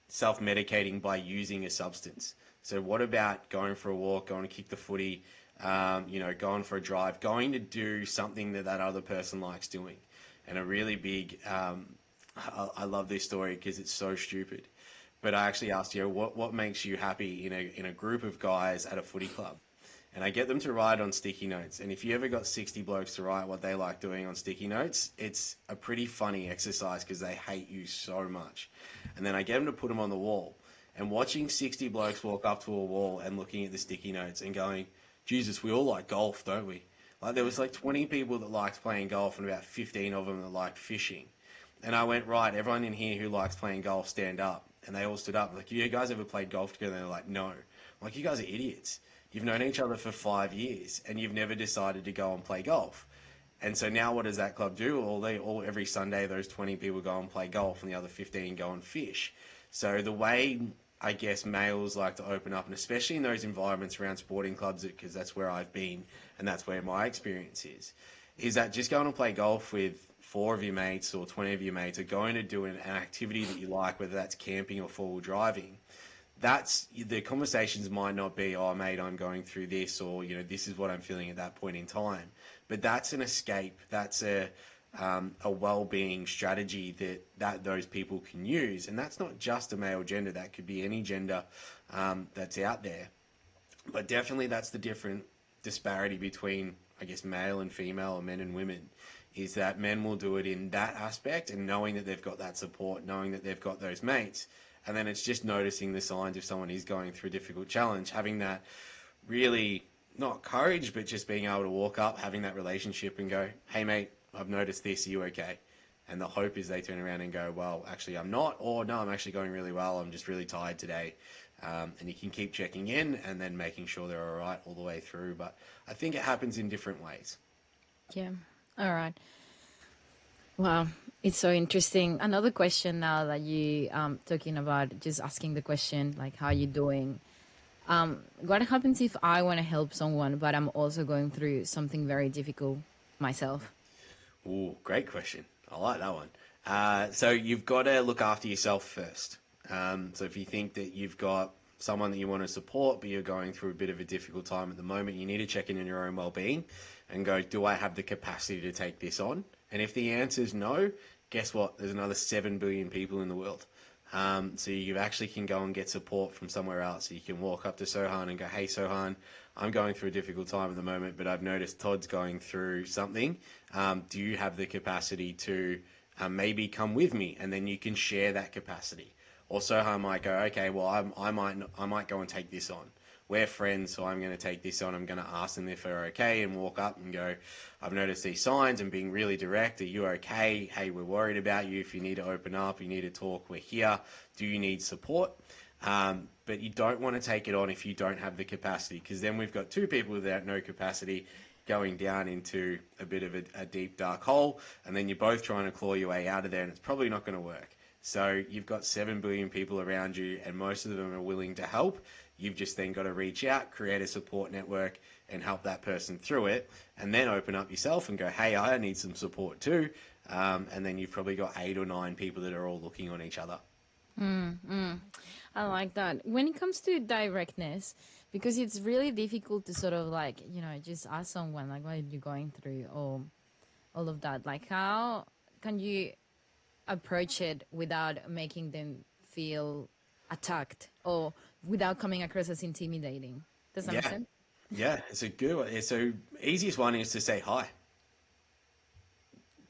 self-medicating by using a substance. So what about going for a walk, going to kick the footy, you know, going for a drive, going to do something that other person likes doing? And a really big, I love this story because it's so stupid. But I actually asked, you know, what makes you happy in a group of guys at a footy club? And I get them to write on sticky notes. And if you ever got 60 blokes to write what they like doing on sticky notes, it's a pretty funny exercise because they hate you so much. And then I get them to put them on the wall. And watching 60 blokes walk up to a wall and looking at the sticky notes and going, Jesus, we all like golf, don't we? Like there was like 20 people that liked playing golf and about 15 of them that liked fishing. And I went, right, everyone in here who likes playing golf, stand up. And they all stood up. Like, you guys ever played golf together? And they're like, no. I'm like, you guys are idiots. You've known each other for 5 years and you've never decided to go and play golf. And so now what does that club do? Every Sunday, those 20 people go and play golf and the other 15 go and fish. So the way, I guess, males like to open up, and especially in those environments around sporting clubs, because that's where I've been and that's where my experience is that just going to play golf with 4 of your mates or 20 of your mates, or going to do an activity that you like, whether that's camping or four-wheel driving, that's the conversations might not be, oh mate, I'm going through this, or, you know, this is what I'm feeling at that point in time. But that's an escape. That's a well-being strategy that those people can use. And that's not just a male gender. That could be any gender that's out there. But definitely that's the different disparity between, I guess, male and female, or men and women, is that men will do it in that aspect and knowing that they've got that support, knowing that they've got those mates. And then it's just noticing the signs if someone is going through a difficult challenge, having that really, not courage, but just being able to walk up, having that relationship and go, hey mate, I've noticed this, are you okay? And the hope is they turn around and go, well, actually I'm not, or no, I'm actually going really well, I'm just really tired today. And you can keep checking in and then making sure they're all right all the way through. But I think it happens in different ways.
Yeah. All right. Wow. It's so interesting. Another question now that you talking about, just asking the question, like, how are you doing? What happens if I want to help someone, but I'm also going through something very difficult myself?
Ooh, great question. I like that one. So you've got to look after yourself first. So if you think that you've got someone that you want to support, but you're going through a bit of a difficult time at the moment, you need to check in on your own well-being and go, do I have the capacity to take this on? And if the answer is no, guess what? There's another 7 billion people in the world. So you actually can go and get support from somewhere else. So you can walk up to Sohan and go, hey, Sohan, I'm going through a difficult time at the moment, but I've noticed Todd's going through something. Do you have the capacity to maybe come with me? And then you can share that capacity. Or Sohan might go, okay, well, I might go and take this on. We're friends, so I'm going to take this on. I'm going to ask them if they're okay and walk up and go, I've noticed these signs and being really direct. Are you okay? Hey, we're worried about you. If you need to open up, you need to talk, we're here. Do you need support? But you don't want to take it on if you don't have the capacity, because then we've got two people without no capacity going down into a bit of a deep, dark hole, and then you're both trying to claw your way out of there, and it's probably not going to work. So you've got 7 billion people around you, and most of them are willing to help. You've just then got to reach out, create a support network, and help that person through it, and then open up yourself and go, hey, I need some support too. And then you've probably got 8 or 9 people that are all looking on each other.
I like that. When it comes to directness, because it's really difficult to sort of like, just ask someone like, what are you going through, or all of that. Like, how can you approach it without making them feel attacked or without coming across as intimidating? Does that make sense?
Yeah, it's a good one. So easiest one is to say hi.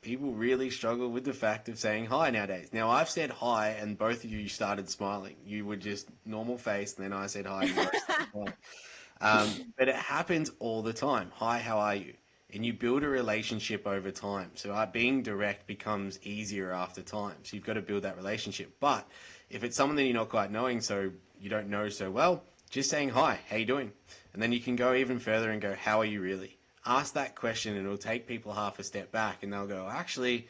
People really struggle with the fact of saying hi nowadays. Now, I've said hi and both of you started smiling. You were just normal face, and then I said hi. And you both started smiling. But it happens all the time. Hi, how are you? And you build a relationship over time. So being direct becomes easier after time. So you've got to build that relationship. But if it's someone that you're not quite knowing, so you don't know so well, just saying hi, how you doing? And then you can go even further and go, how are you really? Ask that question, and it'll take people half a step back, and they'll go, actually,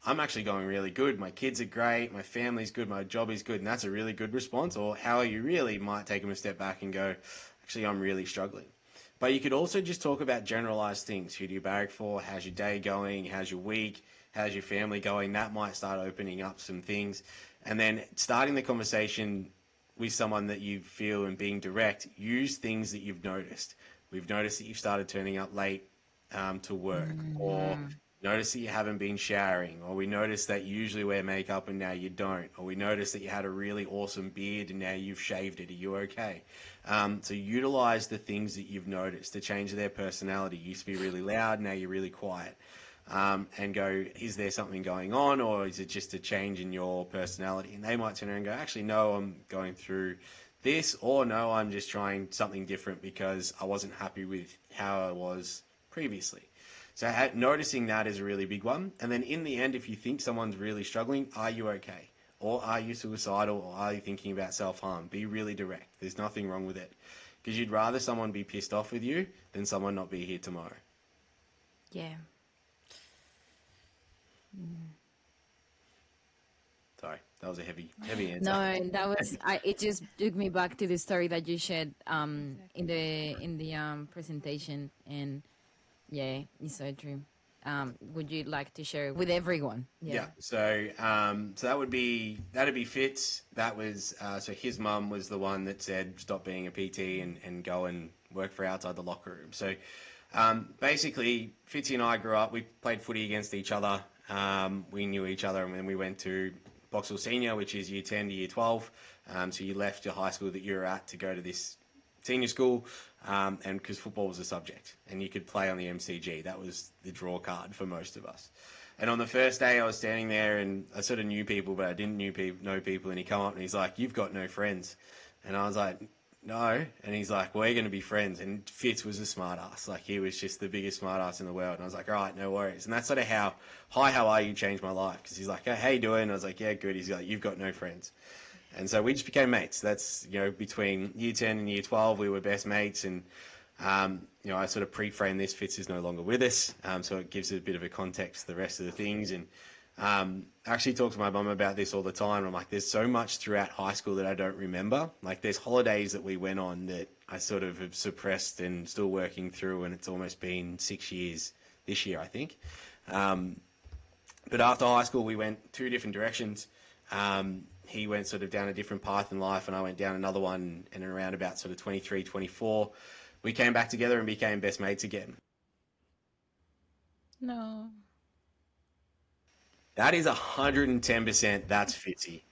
I'm actually going really good. My kids are great. My family's good. My job is good. And that's a really good response. Or how are you really might take them a step back and go, actually, I'm really struggling. But you could also just talk about generalized things. Who do you barrack for? How's your day going? How's your week? How's your family going? That might start opening up some things. And then starting the conversation with someone that you feel and being direct, use things that you've noticed. We've noticed that you've started turning up late to work, or noticed that you haven't been showering, or we noticed that you usually wear makeup and now you don't, or we noticed that you had a really awesome beard and now you've shaved it. Are you okay? So utilize the things that you've noticed to change their personality. You used to be really loud, now you're really quiet. And go, is there something going on, or is it just a change in your personality? And they might turn around and go, actually, no, I'm going through this, or no, I'm just trying something different because I wasn't happy with how I was previously. So noticing that is a really big one. And then in the end, if you think someone's really struggling, are you okay? Or are you suicidal, or are you thinking about self-harm? Be really direct. There's nothing wrong with it. Because you'd rather someone be pissed off with you than someone not be here tomorrow.
Yeah.
Sorry, that was a heavy answer.
No, that was. It just took me back to the story that you shared in the presentation, and yeah, it's so true. Would you like to share it with everyone?
Yeah. So that'd be Fitz. That was so his mum was the one that said stop being a PT and go and work for outside the locker room. So basically, Fitzy and I grew up. We played footy against each other. We knew each other, and then we went to Boxall Senior, which is year 10 to year 12. So you left your high school that you were at to go to this senior school, and because football was a subject, and you could play on the MCG. That was the draw card for most of us. And on the first day, I was standing there, and I sort of knew people, but I didn't know people. And he come up and he's like, "You've got no friends," and I was like, "No," and he's like, "We're going to be friends." And Fitz was a smart ass. Like, he was just the biggest smart ass in the world. And I was like, all right, no worries. And that's sort of how, hi, how are you, changed my life. Because he's like, hey, how you doing? And I was like, yeah, good. He's like, you've got no friends. And so we just became mates. That's, between year 10 and year 12, we were best mates. And, I sort of pre-framed this. Fitz is no longer with us. So it gives it a bit of a context to the rest of the things. And I actually talk to my mum about this all the time. I'm like, there's so much throughout high school that I don't remember. Like, there's holidays that we went on that I sort of have suppressed and still working through, and it's almost been 6 years this year, I think. But after high school, we went two different directions. He went sort of down a different path in life, and I went down another one. And around about sort of 23, 24, we came back together and became best mates again.
No.
That is 110%. That's Fitzy.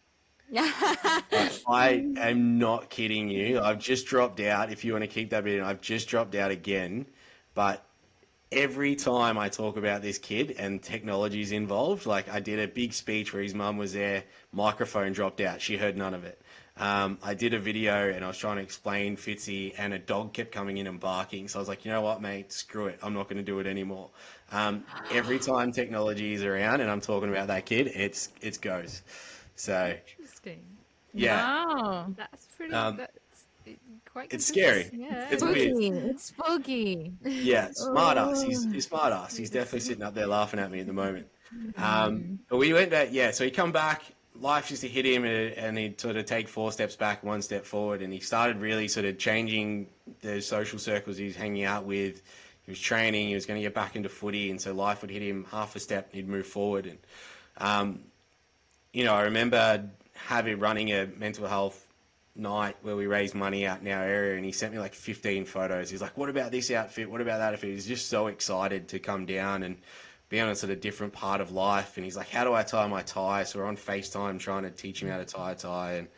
I am not kidding you. I've just dropped out. If you want to keep that bit in, I've just dropped out again. But every time I talk about this kid and technology's involved, like I did a big speech where his mum was there, microphone dropped out. She heard none of it. I did a video and I was trying to explain Fitzy, and a dog kept coming in and barking. So I was like, you know what, mate, screw it. I'm not going to do it anymore. Every time technology is around and I'm talking about that kid, it's goes. So
Interesting.
yeah,
Wow.
That's pretty.
Um,
That's quite.
it's
contagious.
scary.
Yeah.
It's weird.
Spooky. It's spooky.
Yeah, smart ass.
Oh.
He's smart ass. He's definitely sitting up there laughing at me at the moment. But we went back, yeah. So he come back, life used to hit him, and he'd sort of take 4 steps back, 1 step forward, and he started really sort of changing the social circles he was hanging out with. He was training. He was going to get back into footy, and so life would hit him half a step, and he'd move forward. And I remember running a mental health night where we raised money out in our area, and he sent me like 15 photos. He's like, what about this outfit? What about that outfit? He's just so excited to come down and be on a sort of different part of life. And he's like, how do I tie my tie? So we're on FaceTime trying to teach him how to tie a tie. And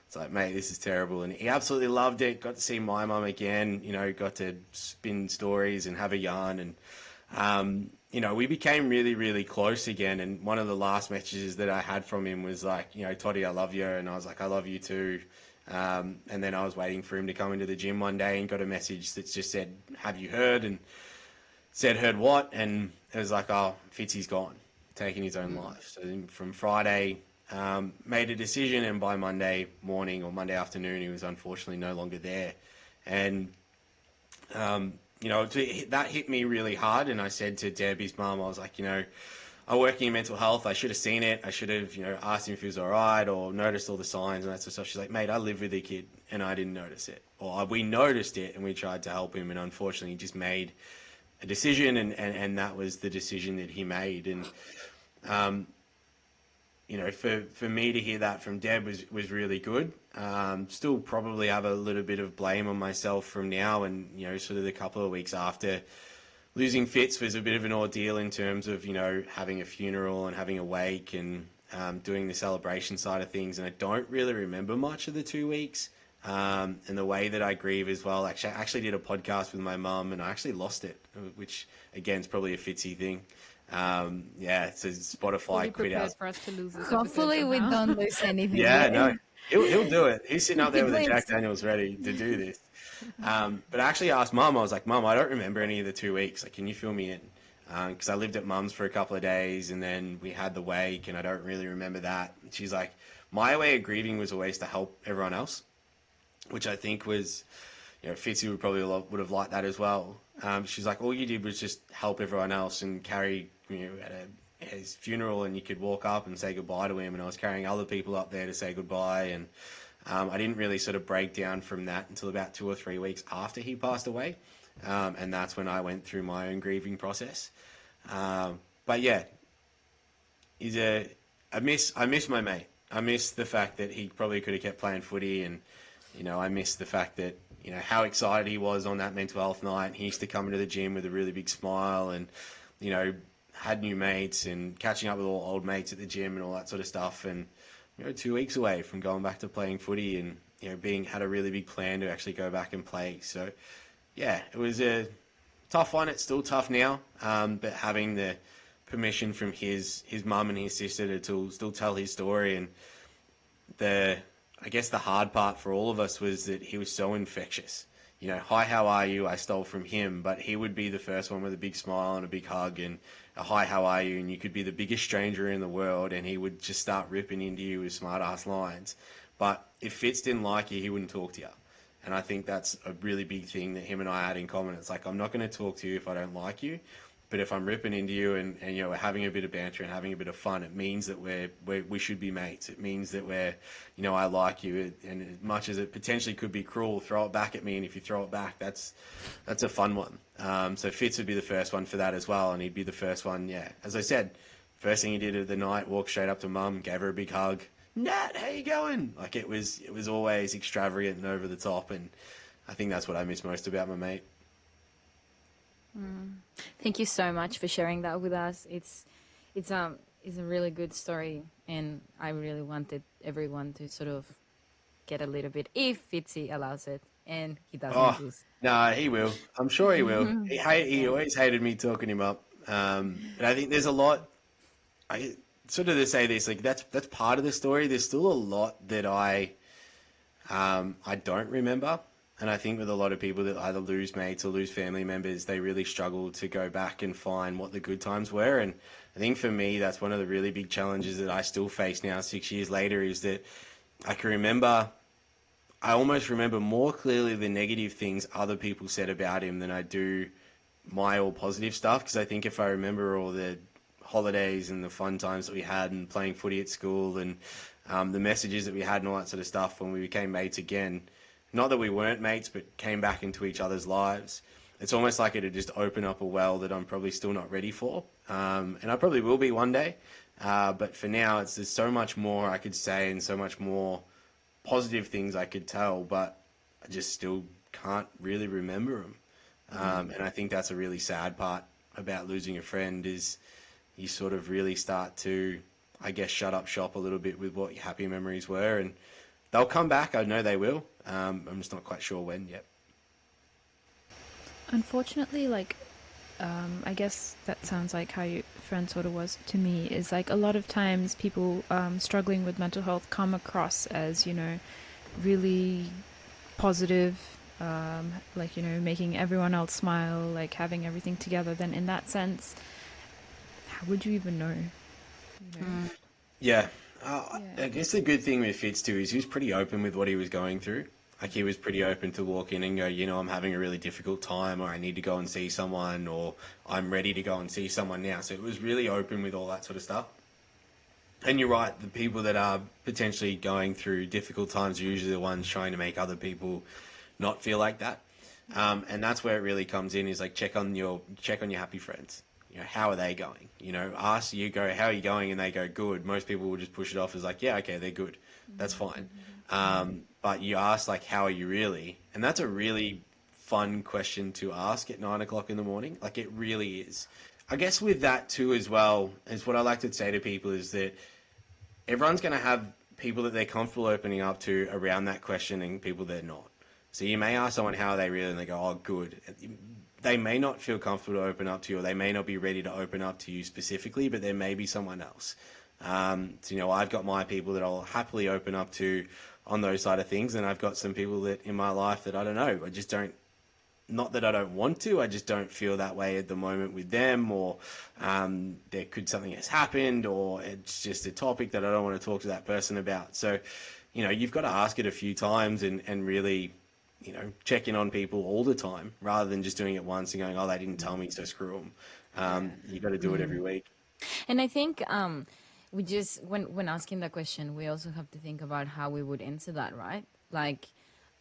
it's like, mate, this is terrible. And he absolutely loved it. Got to see my mum again, got to spin stories and have a yarn. And, we became really, really close again. And one of the last messages that I had from him was like, Toddy, I love you. And I was like, I love you too. And then I was waiting for him to come into the gym one day and got a message that just said, have you heard? And said, heard what? And it was like, oh, Fitzy's gone, taking his own life. So then from Friday, made a decision, and by Monday morning or Monday afternoon, he was unfortunately no longer there. And, that hit me really hard. And I said to Deb, his mum, I was like, I'm working in mental health. I should have seen it. I should have, asked him if he was all right or noticed all the signs and that sort of stuff. She's like, mate, I live with the kid and I didn't notice it. Or we noticed it and we tried to help him. And unfortunately, he just made a decision, and that was the decision that he made. And, for me to hear that from Deb was really good. Still probably have a little bit of blame on myself from now, and, sort of the couple of weeks after losing Fitz was a bit of an ordeal in terms of, having a funeral and having a wake and doing the celebration side of things. And I don't really remember much of the 2 weeks. And the way that I grieve as well. Actually, I actually did a podcast with my mum, and I actually lost it, which again is probably a Fitzy thing. It's a Spotify quit out.
For us to lose this
Hopefully we don't lose anything.
Yeah, no, he'll do it. He's sitting up there with a Jack Daniels ready to do this. But I actually asked Mum. I was like, Mum, I don't remember any of the 2 weeks. Like, can you fill me in? Because I lived at Mum's for a couple of days, and then we had the wake, and I don't really remember that. And she's like, my way of grieving was always to help everyone else, which I think was, Fitzy would have liked that as well. She's like, all you did was just help everyone else and carry, at his funeral, and you could walk up and say goodbye to him. And I was carrying other people up there to say goodbye. And I didn't really sort of break down from that until about 2 or 3 weeks after he passed away. And that's when I went through my own grieving process. But yeah, I miss my mate. I miss the fact that he probably could have kept playing footy, and, I miss the fact that, how excited he was on that mental health night. He used to come into the gym with a really big smile and, had new mates and catching up with all old mates at the gym and all that sort of stuff. And, 2 weeks away from going back to playing footy and, had a really big plan to actually go back and play. So, yeah, it was a tough one. It's still tough now. But having the permission from his mum and his sister to still tell his story, and I guess the hard part for all of us was that he was so infectious. Hi, how are you? I stole from him, but he would be the first one with a big smile and a big hug and a hi, how are you? And you could be the biggest stranger in the world, and he would just start ripping into you with smart ass lines. But if Fitz didn't like you, he wouldn't talk to you. And I think that's a really big thing that him and I had in common. It's like, I'm not going to talk to you if I don't like you, But if I'm ripping into you and we're having a bit of banter and having a bit of fun, it means that we should be mates. It means that I like you. And as much as it potentially could be cruel, throw it back at me. And if you throw it back, that's a fun one. So Fitz would be the first one for that as well. And he'd be the first one. Yeah. As I said, first thing he did of the night, walked straight up to mum, gave her a big hug. Nat, how you going? Like it was always extravagant and over the top. And I think that's what I miss most about my mate.
Thank you so much for sharing that with us. It's a really good story, and I really wanted everyone to sort of get a little bit, if Fitzy allows it, and he doesn't.
Oh, no, he will. I'm sure he will. He always hated me talking him up. But I think there's a lot. I sort of to say this, like that's part of the story. There's still a lot that I don't remember. And I think with a lot of people that either lose mates or lose family members, they really struggle to go back and find what the good times were. And I think for me, that's one of the really big challenges that I still face now, 6 years later, is that I almost remember more clearly the negative things other people said about him than I do my all positive stuff. Because I think if I remember all the holidays and the fun times that we had and playing footy at school and the messages that we had and all that sort of stuff when we became mates again, not that we weren't mates, but came back into each other's lives. It's almost like it'd just open up a well that I'm probably still not ready for. And I probably will be one day. But for now, there's so much more I could say and so much more positive things I could tell, but I just still can't really remember them. And I think that's a really sad part about losing a friend is you sort of really start to, I guess, shut up shop a little bit with what your happy memories were. And they'll come back. I know they will. I'm just not quite sure when yet.
Unfortunately, I guess that sounds like how your friend sort of was to me, is like a lot of times people struggling with mental health come across as, really positive, making everyone else smile, like having everything together. Then in that sense, how would you even know?
Yeah. I guess the good thing with Fitz too is he was pretty open with what he was going through. Like he was pretty open to walk in and go, I'm having a really difficult time, or I need to go and see someone, or I'm ready to go and see someone now. So it was really open with all that sort of stuff. And you're right, the people that are potentially going through difficult times are usually the ones trying to make other people not feel like that. And that's where it really comes in, is like check on your happy friends. How are they going? Ask, you go, how are you going? And they go, good. Most people will just push it off as like, yeah, okay, they're good. That's fine. But you ask, like, how are you really? And that's a really fun question to ask at 9 o'clock in the morning. Like, it really is. I guess with that too as well, is what I like to say to people is that everyone's going to have people that they're comfortable opening up to around that question and people that are not. So you may ask someone, how are they really? And they go, oh, good. They may not feel comfortable to open up to you, or they may not be ready to open up to you specifically, but there may be someone else. So, I've got my people that I'll happily open up to on those side of things. And I've got some people that in my life that I don't know, I just don't, not that I don't want to, I just don't feel that way at the moment with them, or there could something has happened, or it's just a topic that I don't want to talk to that person about. So, you've got to ask it a few times and really, check in on people all the time rather than just doing it once and going, oh, they didn't tell me, so screw them. You've got to do it every week.
And I think we just, when asking that question, we also have to think about how we would answer that, right? Like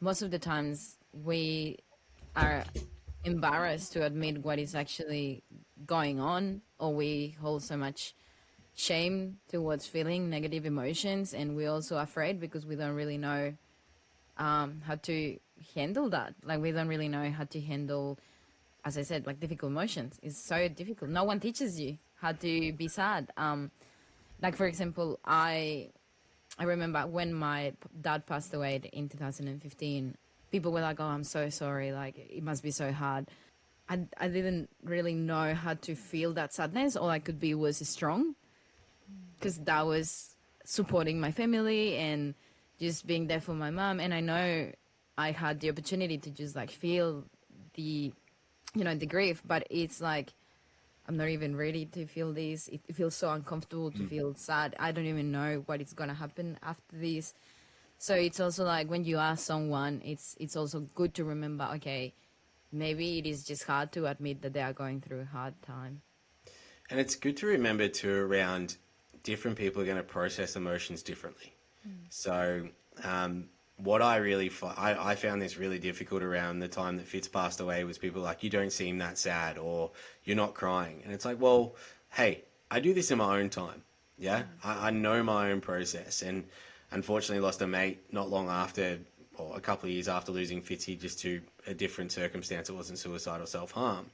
most of the times we are embarrassed to admit what is actually going on, or we hold so much shame towards feeling negative emotions, and we're also afraid because we don't really know how to handle that. Like we don't really know how to handle, as I said, like difficult emotions. It's so difficult. No one teaches you how to be sad. Like for example, I remember when my dad passed away in 2015, people were like, oh, I'm so sorry. Like it must be so hard. I didn't really know how to feel that sadness. All I could be was strong, because that was supporting my family and just being there for my mom. And I know I had the opportunity to just like feel the, the grief, but it's like, I'm not even ready to feel this. It feels so uncomfortable to feel sad. I don't even know what is going to happen after this. So it's also like when you ask someone, it's also good to remember, okay, maybe it is just hard to admit that they are going through a hard time.
And it's good to remember too around different people are going to process emotions differently. So, what I really I found this really difficult around the time that Fitz passed away was people like, you don't seem that sad or you're not crying. And it's like, well, hey, I do this in my own time. Yeah. I know my own process. And unfortunately lost a mate not long after, or a couple of years after losing Fitzy, just to a different circumstance. It wasn't suicide or self-harm.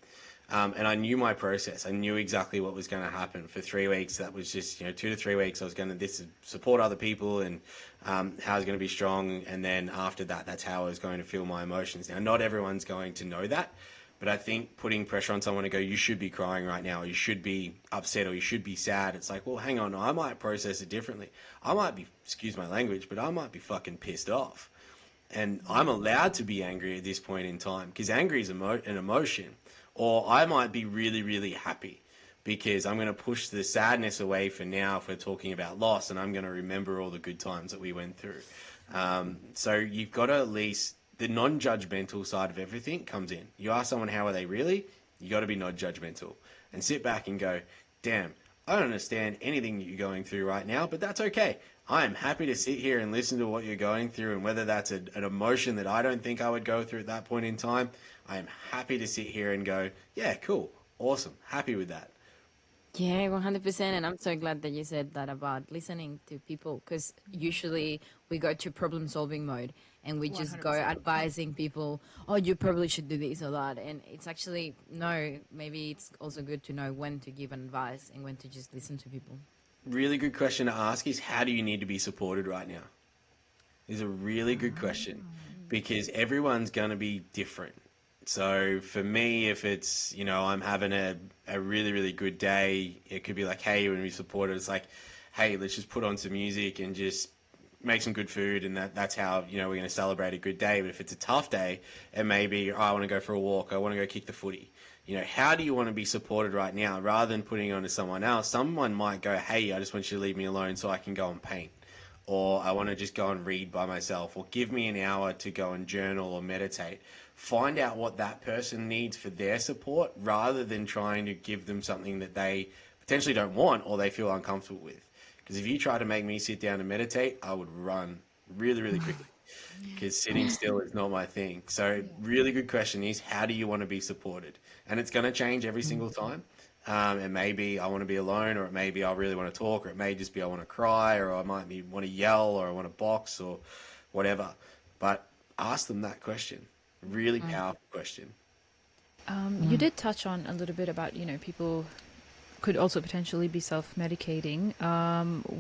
And I knew my process. I knew exactly what was going to happen. For 3 weeks, that was just, 2 to 3 weeks, I was going to support other people and how I was going to be strong. And then after that, that's how I was going to feel my emotions. Now, not everyone's going to know that, but I think putting pressure on someone to go, you should be crying right now, or you should be upset, or you should be sad. It's like, well, hang on, I might process it differently. I might be, excuse my language, but I might be fucking pissed off. And I'm allowed to be angry at this point in time because anger is an emotion. Or I might be really, really happy because I'm going to push the sadness away for now if we're talking about loss, and I'm going to remember all the good times that we went through. So you've got to at least, the non-judgmental side of everything comes in. You ask someone, how are they really? You got to be non-judgmental and sit back and go, damn, I don't understand anything that you're going through right now, but that's okay. I am happy to sit here and listen to what you're going through, and whether that's an emotion that I don't think I would go through at that point in time, I am happy to sit here and go, yeah, cool, awesome, happy with that.
Yeah, 100%. And I'm so glad that you said that about listening to people, because usually we go to problem solving mode and we just go
100%.
advising people, oh, you probably should do this or that. And it's actually, no, maybe it's also good to know when to give advice and when to just listen to people.
Really good question to ask is, how do you need to be supported right now? Is a really good question because everyone's going to be different. So for me, if it's, I'm having a really, really good day, it could be like, hey, when we support it, it's like, hey, let's just put on some music and just make some good food. And that's how, we're going to celebrate a good day. But if it's a tough day, it may be, oh, I want to go for a walk. I want to go kick the footy. How do you want to be supported right now? Rather than putting it on to someone else, someone might go, hey, I just want you to leave me alone so I can go and paint. Or I want to just go and read by myself, or give me an hour to go and journal or meditate. Find out what that person needs for their support rather than trying to give them something that they potentially don't want or they feel uncomfortable with. Because if you try to make me sit down and meditate, I would run really, really quickly because sitting still is not my thing. So really good question is, how do you want to be supported? And it's going to change every single time. And maybe I want to be alone, or it may be I really want to talk, or it may just be I want to cry, or I might want to yell, or I want to box, or whatever. But ask them that question. Really powerful question.
You did touch on a little bit about, people could also potentially be self-medicating.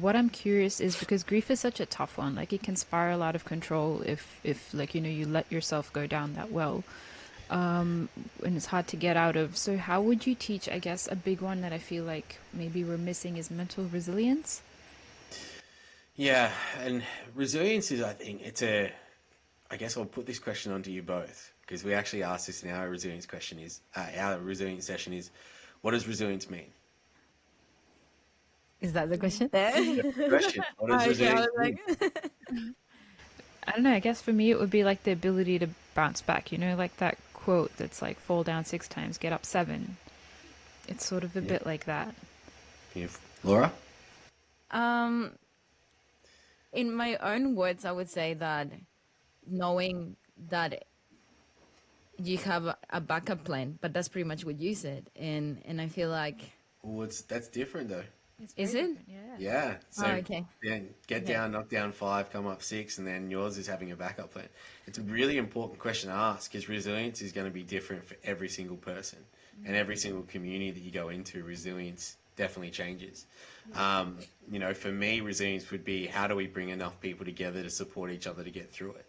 What I'm curious is, because grief is such a tough one, like it can spiral out of control if like, you let yourself go down that well. And it's hard to get out of. So how would you teach, I guess, a big one that I feel like maybe we're missing is mental resilience?
Yeah, and resilience is, I think, I guess I'll put this question onto you both, because we actually asked this in our resilience question is, our resilience session is, what does resilience mean?
Is that the question?
Question. What does resilience mean?
I don't know. I guess for me, it would be like the ability to bounce back, like that quote that's like, fall down 6 times, get up 7. It's sort of a bit like that.
Laura?
In my own words, I would say that knowing that you have a backup plan, but that's pretty much what you said. And I feel like,
Well, that's different though.
is it?
Yeah. So
okay.
get down, knock down 5, come up 6, and then yours is having a backup plan. It's a really important question to ask, because resilience is going to be different for every single person and every single community that you go into. Resilience definitely changes. For me, resilience would be, how do we bring enough people together to support each other to get through it?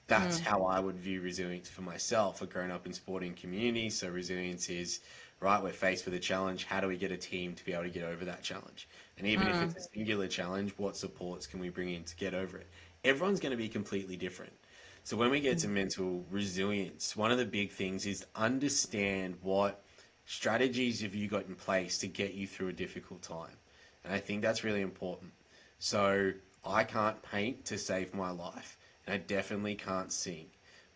That's how I would view resilience for myself. I've grown up in sporting communities, so resilience is, right, we're faced with a challenge. How do we get a team to be able to get over that challenge? And even if it's a singular challenge, what supports can we bring in to get over it? Everyone's going to be completely different. So when we get to mental resilience, one of the big things is understand what strategies have you got in place to get you through a difficult time. And I think that's really important. So I can't paint to save my life, and I definitely can't sing.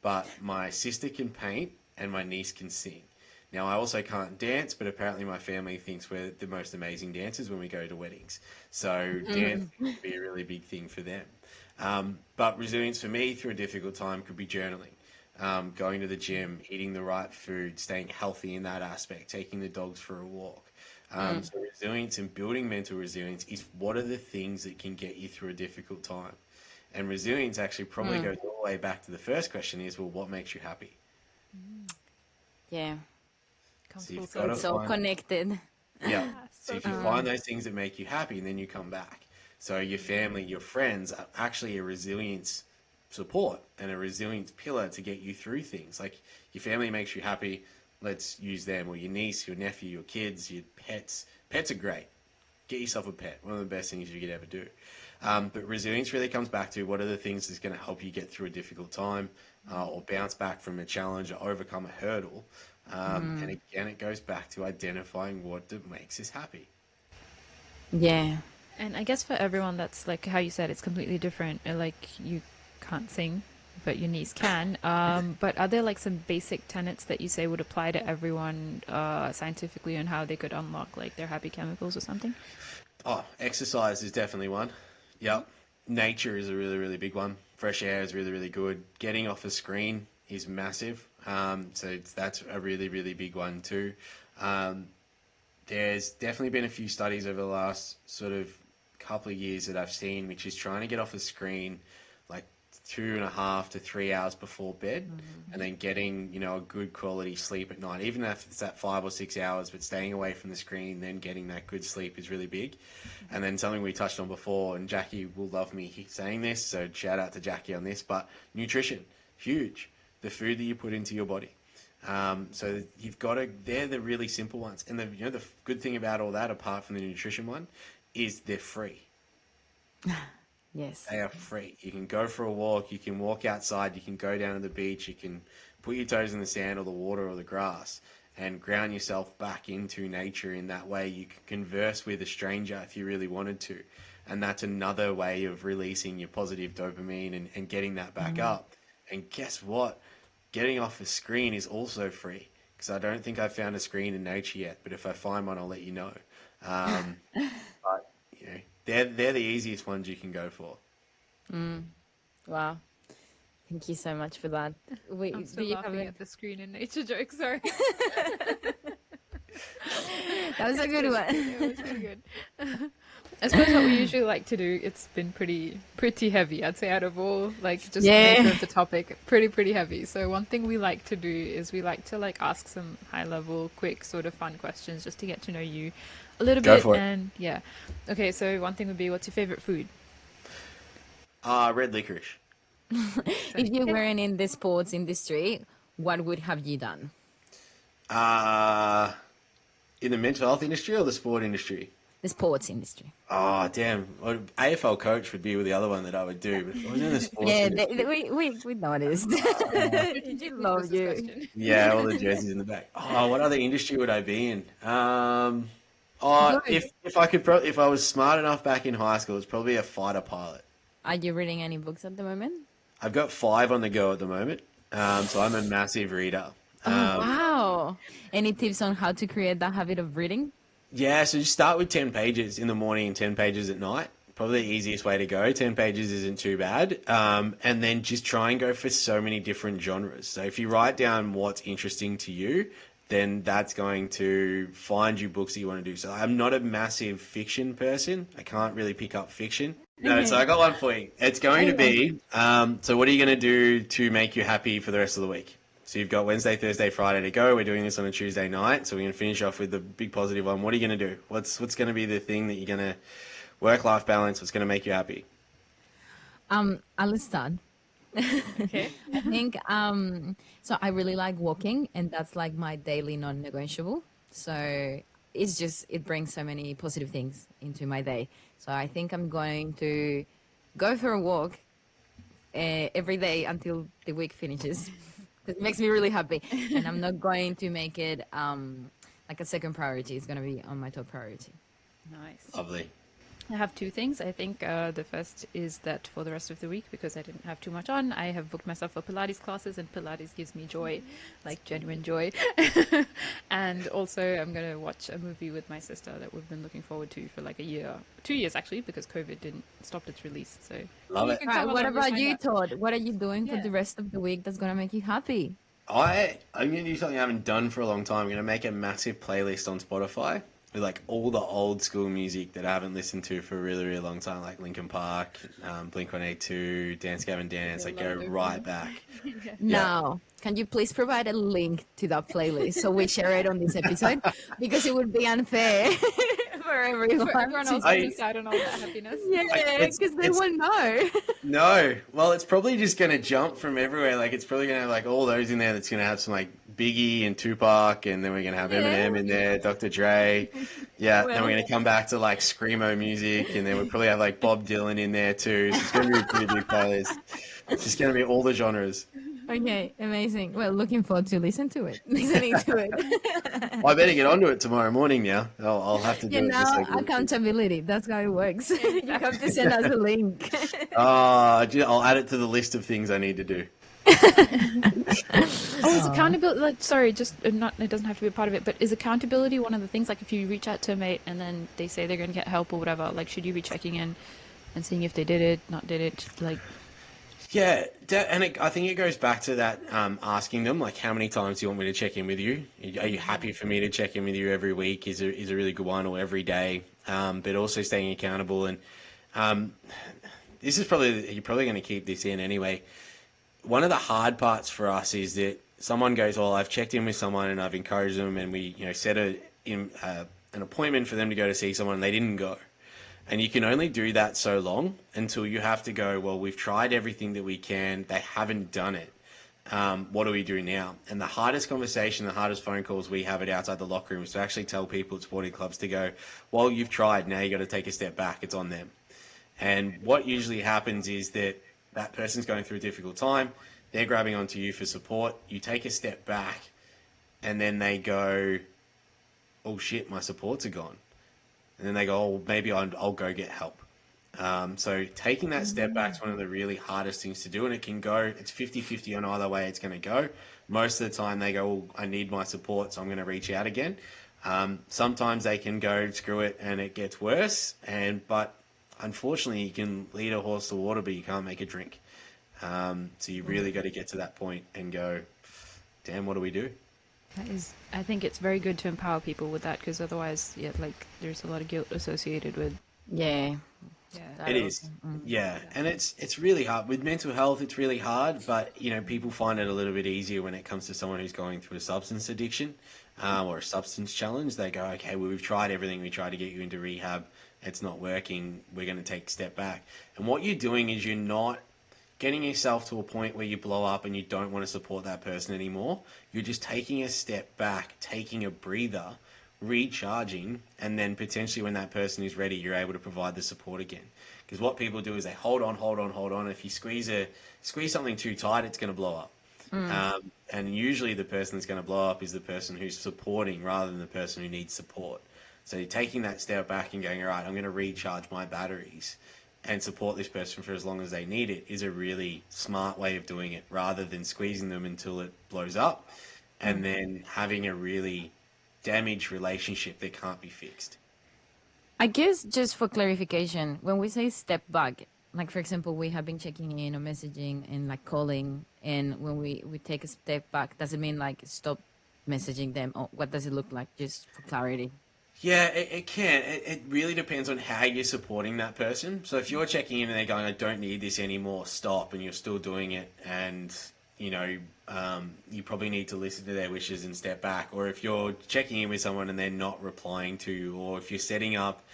But my sister can paint, and my niece can sing. Now, I also can't dance, but apparently my family thinks we're the most amazing dancers when we go to weddings. So dance can be a really big thing for them. But resilience for me through a difficult time could be journaling, going to the gym, eating the right food, staying healthy in that aspect, taking the dogs for a walk. So resilience and building mental resilience is what are the things that can get you through a difficult time. And resilience actually probably goes all the way back to the first question is, well, what makes you happy?
Yeah.
So you've got to
It's all connected.
Yeah. So if you find those things that make you happy, and then you come back. So your family, your friends are actually a resilience support and a resilience pillar to get you through things. Like your family makes you happy, let's use them, or your niece, your nephew, your kids, your pets. Pets are great. Get yourself a pet. One of the best things you could ever do. But resilience really comes back to what are the things that's going to help you get through a difficult time or bounce back from a challenge or overcome a hurdle. And again, it goes back to identifying what makes us happy.
Yeah.
And I guess for everyone, that's like how you said, it's completely different. Like you can't sing, but your niece can. But are there like some basic tenets that you say would apply to everyone scientifically on how they could unlock like their happy chemicals or something?
Oh, exercise is definitely one. Yep. Nature is a really, really big one. Fresh air is really, really good. Getting off a screen is massive. So that's a really, really big one too. There's definitely been a few studies over the last sort of couple of years that I've seen, which is trying to get off a screen like 2.5 to 3 hours before bed, and then getting, a good quality sleep at night, even if it's that 5 or 6 hours, but staying away from the screen, then getting that good sleep is really big. And then something we touched on before, and Jackie will love me saying this, so shout out to Jackie on this, but nutrition, huge. The food that you put into your body. So you've got to, they're the really simple ones. And the good thing about all that, apart from the nutrition one, is they're free.
Yes.
They are free. You can go for a walk, you can walk outside, you can go down to the beach, you can put your toes in the sand or the water or the grass and ground yourself back into nature in that way. You can converse with a stranger if you really wanted to. And that's another way of releasing your positive dopamine and getting that back up. And guess what? Getting off a screen is also free because I don't think I've found a screen in nature yet. But if I find one, I'll let you know. But they're the easiest ones you can go for.
Wow. Thank you so much for that. Wait,
I'm still laughing at the screen in nature joke. Sorry.
That was a good one.
It was pretty good. I suppose what we usually like to do, it's been pretty heavy. I'd say out of all, like just the nature of the topic, pretty heavy. So one thing we like to do is we like to like ask some high level, quick sort of fun questions just to get to know you a little bit. And yeah. Okay, so one thing would be, what's your favorite food?
Red licorice.
If you weren't in the sports industry, what would have you done?
In the mental health industry or the sport industry?
The sports industry.
Oh, damn. Well, AFL coach would be the other one that I would do. But if I was in the sports industry...
we noticed. Did you love you?
Yeah, all the jerseys in the back. Oh, what other industry would I be in? If I was smart enough back in high school, it's probably a fighter pilot.
Are you reading any books at the moment?
I've got 5 on the go at the moment. So I'm a massive reader.
Wow. Any tips on how to create that habit of reading?
Yeah, so just start with 10 pages in the morning and 10 pages at night. Probably the easiest way to go. 10 pages isn't too bad. And then just try and go for so many different genres. So if you write down what's interesting to you, then that's going to find you books that you want to do. So I'm not a massive fiction person. I can't really pick up fiction. No, so I got one for you. It's going to be, so what are you going to do to make you happy for the rest of the week? So you've got Wednesday, Thursday, Friday to go. We're doing this on a Tuesday night. So we're going to finish off with the big positive one. What are you going to do? What's going to be the thing that you're going to work-life balance? What's going to make you happy?
I'll start.
Okay.
I think, so I really like walking and that's like my daily non-negotiable. So it brings so many positive things into my day. So I think I'm going to go for a walk every day until the week finishes. It makes me really happy, and I'm not going to make it like a second priority. It's going to be on my top priority.
Nice.
Lovely.
I have two things. I think the first is that for the rest of the week, because I didn't have too much on, I have booked myself for Pilates classes, and Pilates gives me joy, like genuine joy. And also, I'm going to watch a movie with my sister that we've been looking forward to for like a year, 2 years actually, because COVID didn't stop its release. So
Love
you
it.
can
Right,
come
what
along and
about
find
you,
out.
Todd? What are you doing for
Yeah.
the rest of the week that's gonna make you happy?
I'm going to do something I haven't done for a long time. I'm going to make a massive playlist on Spotify with like all the old school music that I haven't listened to for a really, really long time, like Linkin Park, Blink-182, Dance Gavin Dance. I go right back. Yeah.
Now, can you please provide a link to that playlist so we share it on this episode? Because it would be unfair for everyone.
For everyone else to miss out on all that happiness.
Yeah, because they won't know.
No, well, it's probably just going to jump from everywhere. Like, it's probably going to have like all those in there. That's going to have some like Biggie and Tupac, and then we're going to have Eminem in there, Dr. Dre. Yeah, then we're going to come back to like screamo music, and then we'll probably have like Bob Dylan in there too. So it's going to be a pretty big playlist. It's just going to be all the genres.
Okay, amazing. Well, looking forward to listening to it.
I better get onto it tomorrow morning now. I'll have to do
You
it. Just
know,
like
accountability. That's how it works. You have to send us a link.
I'll add it to the list of things I need to do.
Oh, is accountability, like, sorry, just not, it doesn't have to be a part of it, but is accountability one of the things, like if you reach out to a mate and then they say they're going to get help or whatever, like should you be checking in and seeing if they did it, not did it, like...
Yeah, I think it goes back to that asking them, like, how many times do you want me to check in with you? Are you happy for me to check in with you every week is a really good one, or every day, but also staying accountable. And this is you're probably going to keep this in anyway. One of the hard parts for us is that someone goes, well, I've checked in with someone and I've encouraged them, and we set an appointment for them to go to see someone, and they didn't go. And you can only do that so long until you have to go, well, we've tried everything that we can. They haven't done it. What do we do now? And the hardest conversation, the hardest phone calls we have outside the locker room is to actually tell people at sporting clubs to go, well, you've tried. Now you got to take a step back. It's on them. And what usually happens is that person's going through a difficult time. They're grabbing onto you for support. You take a step back, and then they go, oh, shit, my supports are gone. And then they go, oh, maybe I'll go get help. So taking that step back is one of the really hardest things to do. And it can go, it's 50-50 on either way it's going to go. Most of the time they go, well, I need my support, so I'm going to reach out again. Sometimes they can go, screw it, and it gets worse. But unfortunately, you can lead a horse to water, but you can't make it drink. So you really got to get to that point and go, damn, what do we do?
I think it's very good to empower people with that, because otherwise, yeah, like there's a lot of guilt associated with.
Yeah.
It is. Yeah. And it's really hard. With mental health, it's really hard, but people find it a little bit easier when it comes to someone who's going through a substance addiction or a substance challenge. They go, okay, well, we've tried everything. We tried to get you into rehab. It's not working. We're going to take a step back. And what you're doing is you're not getting yourself to a point where you blow up and you don't want to support that person anymore. You're just taking a step back, taking a breather, recharging, and then potentially when that person is ready, you're able to provide the support again. Because what people do is they hold on. If you squeeze something too tight, it's going to blow up. And usually the person that's going to blow up is the person who's supporting rather than the person who needs support. So you're taking that step back and going, all right, I'm going to recharge my batteries and support this person for as long as they need it is a really smart way of doing it, rather than squeezing them until it blows up and then having a really damaged relationship that can't be fixed.
I guess just for clarification, when we say step back, like for example, we have been checking in or messaging and like calling, and when we take a step back, does it mean like stop messaging them, or what does it look like, just for clarity?
Yeah, it can. It really depends on how you're supporting that person. So if you're checking in and they're going, I don't need this anymore, stop, and you're still doing it, and you probably need to listen to their wishes and step back. Or if you're checking in with someone and they're not replying to you, or if you're setting up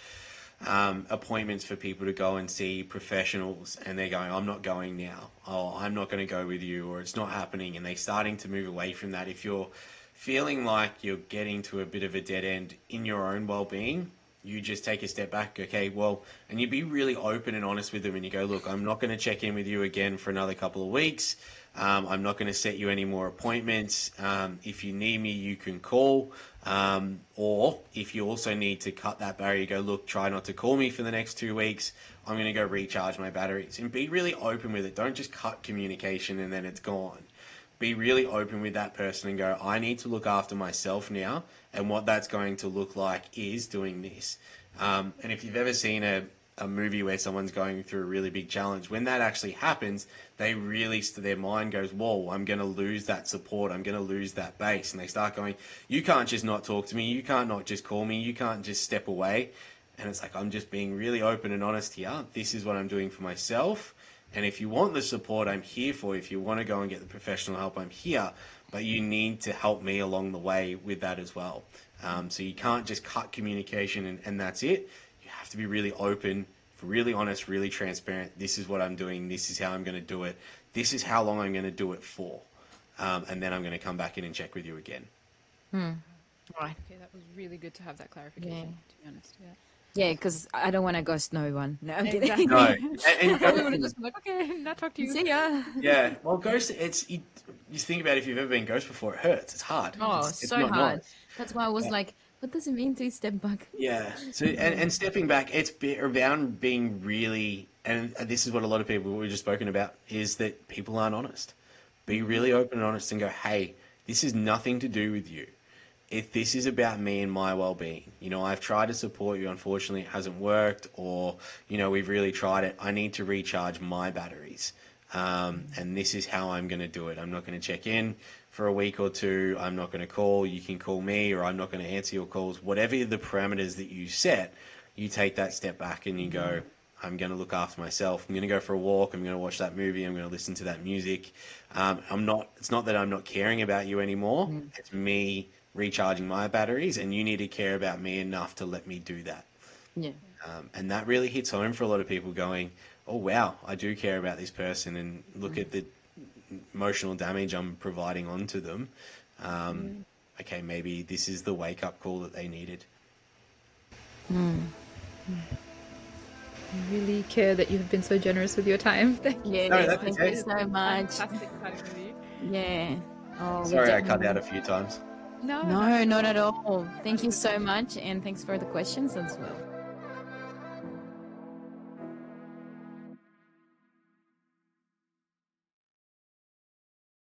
appointments for people to go and see professionals and they're going, I'm not going now, oh, I'm not going to go with you, or it's not happening, and they're starting to move away from that. If you're feeling like you're getting to a bit of a dead end in your own well-being, you just take a step back, okay, well, and you be really open and honest with them, and you go, look, I'm not going to check in with you again for another couple of weeks. I'm not going to set you any more appointments. If you need me, you can call. Or if you also need to cut that barrier, go, look, try not to call me for the next 2 weeks. I'm going to go recharge my batteries. And be really open with it. Don't just cut communication and then it's gone. Be really open with that person and go, I need to look after myself now. And what that's going to look like is doing this. And if you've ever seen a movie where someone's going through a really big challenge, when that actually happens, they really, their mind goes, whoa, I'm going to lose that support. I'm going to lose that base. And they start going, you can't just not talk to me. You can't not just call me. You can't just step away. And it's like, I'm just being really open and honest here. This is what I'm doing for myself. And if you want the support, I'm here for you. If you want to go and get the professional help, I'm here. But you need to help me along the way with that as well. So you can't just cut communication and that's it. You have to be really open, really honest, really transparent. This is what I'm doing. This is how I'm going to do it. This is how long I'm going to do it for. And then I'm going to come back in and check with you again.
Right.
Okay, that was really good to have that clarification, to be honest. Yeah.
Yeah, because I don't want to ghost no one. No, I'm kidding.
Exactly.
No. And
We would have just been like, okay, not talk to you.
See ya.
yeah, well, ghost, you think about it, if you've ever been ghost before, it hurts. It's hard.
Oh,
It's
so
not
hard.
nice.
That's why I was like, what does it mean to step back?
Yeah. So and stepping back, it's around being really, and this is what a lot of people we've just spoken about, is that people aren't honest. Be really open and honest and go, hey, this is nothing to do with you. If this is about me and my well-being, I've tried to support you. Unfortunately, it hasn't worked, or, we've really tried it. I need to recharge my batteries. And this is how I'm going to do it. I'm not going to check in for a week or two. I'm not going to call. You can call me, or I'm not going to answer your calls. Whatever the parameters that you set, you take that step back and you go, I'm going to look after myself. I'm going to go for a walk. I'm going to watch that movie. I'm going to listen to that music. It's not that I'm not caring about you anymore. It's me recharging my batteries, and you need to care about me enough to let me do that.
Yeah.
And that really hits home for a lot of people going, oh, wow, I do care about this person, and look at the emotional damage I'm providing onto them. Okay, maybe this is the wake-up call that they needed.
I really care that you have been so generous with your time. Thank you.
Yeah,
No,
Liz,
that's
thank
okay.
you so much.
Fantastic chatting with you.
Yeah. Oh, we
Sorry, I
get-
cut out a few times.
No,
No, not at all. Thank you so much, and thanks for the questions as well.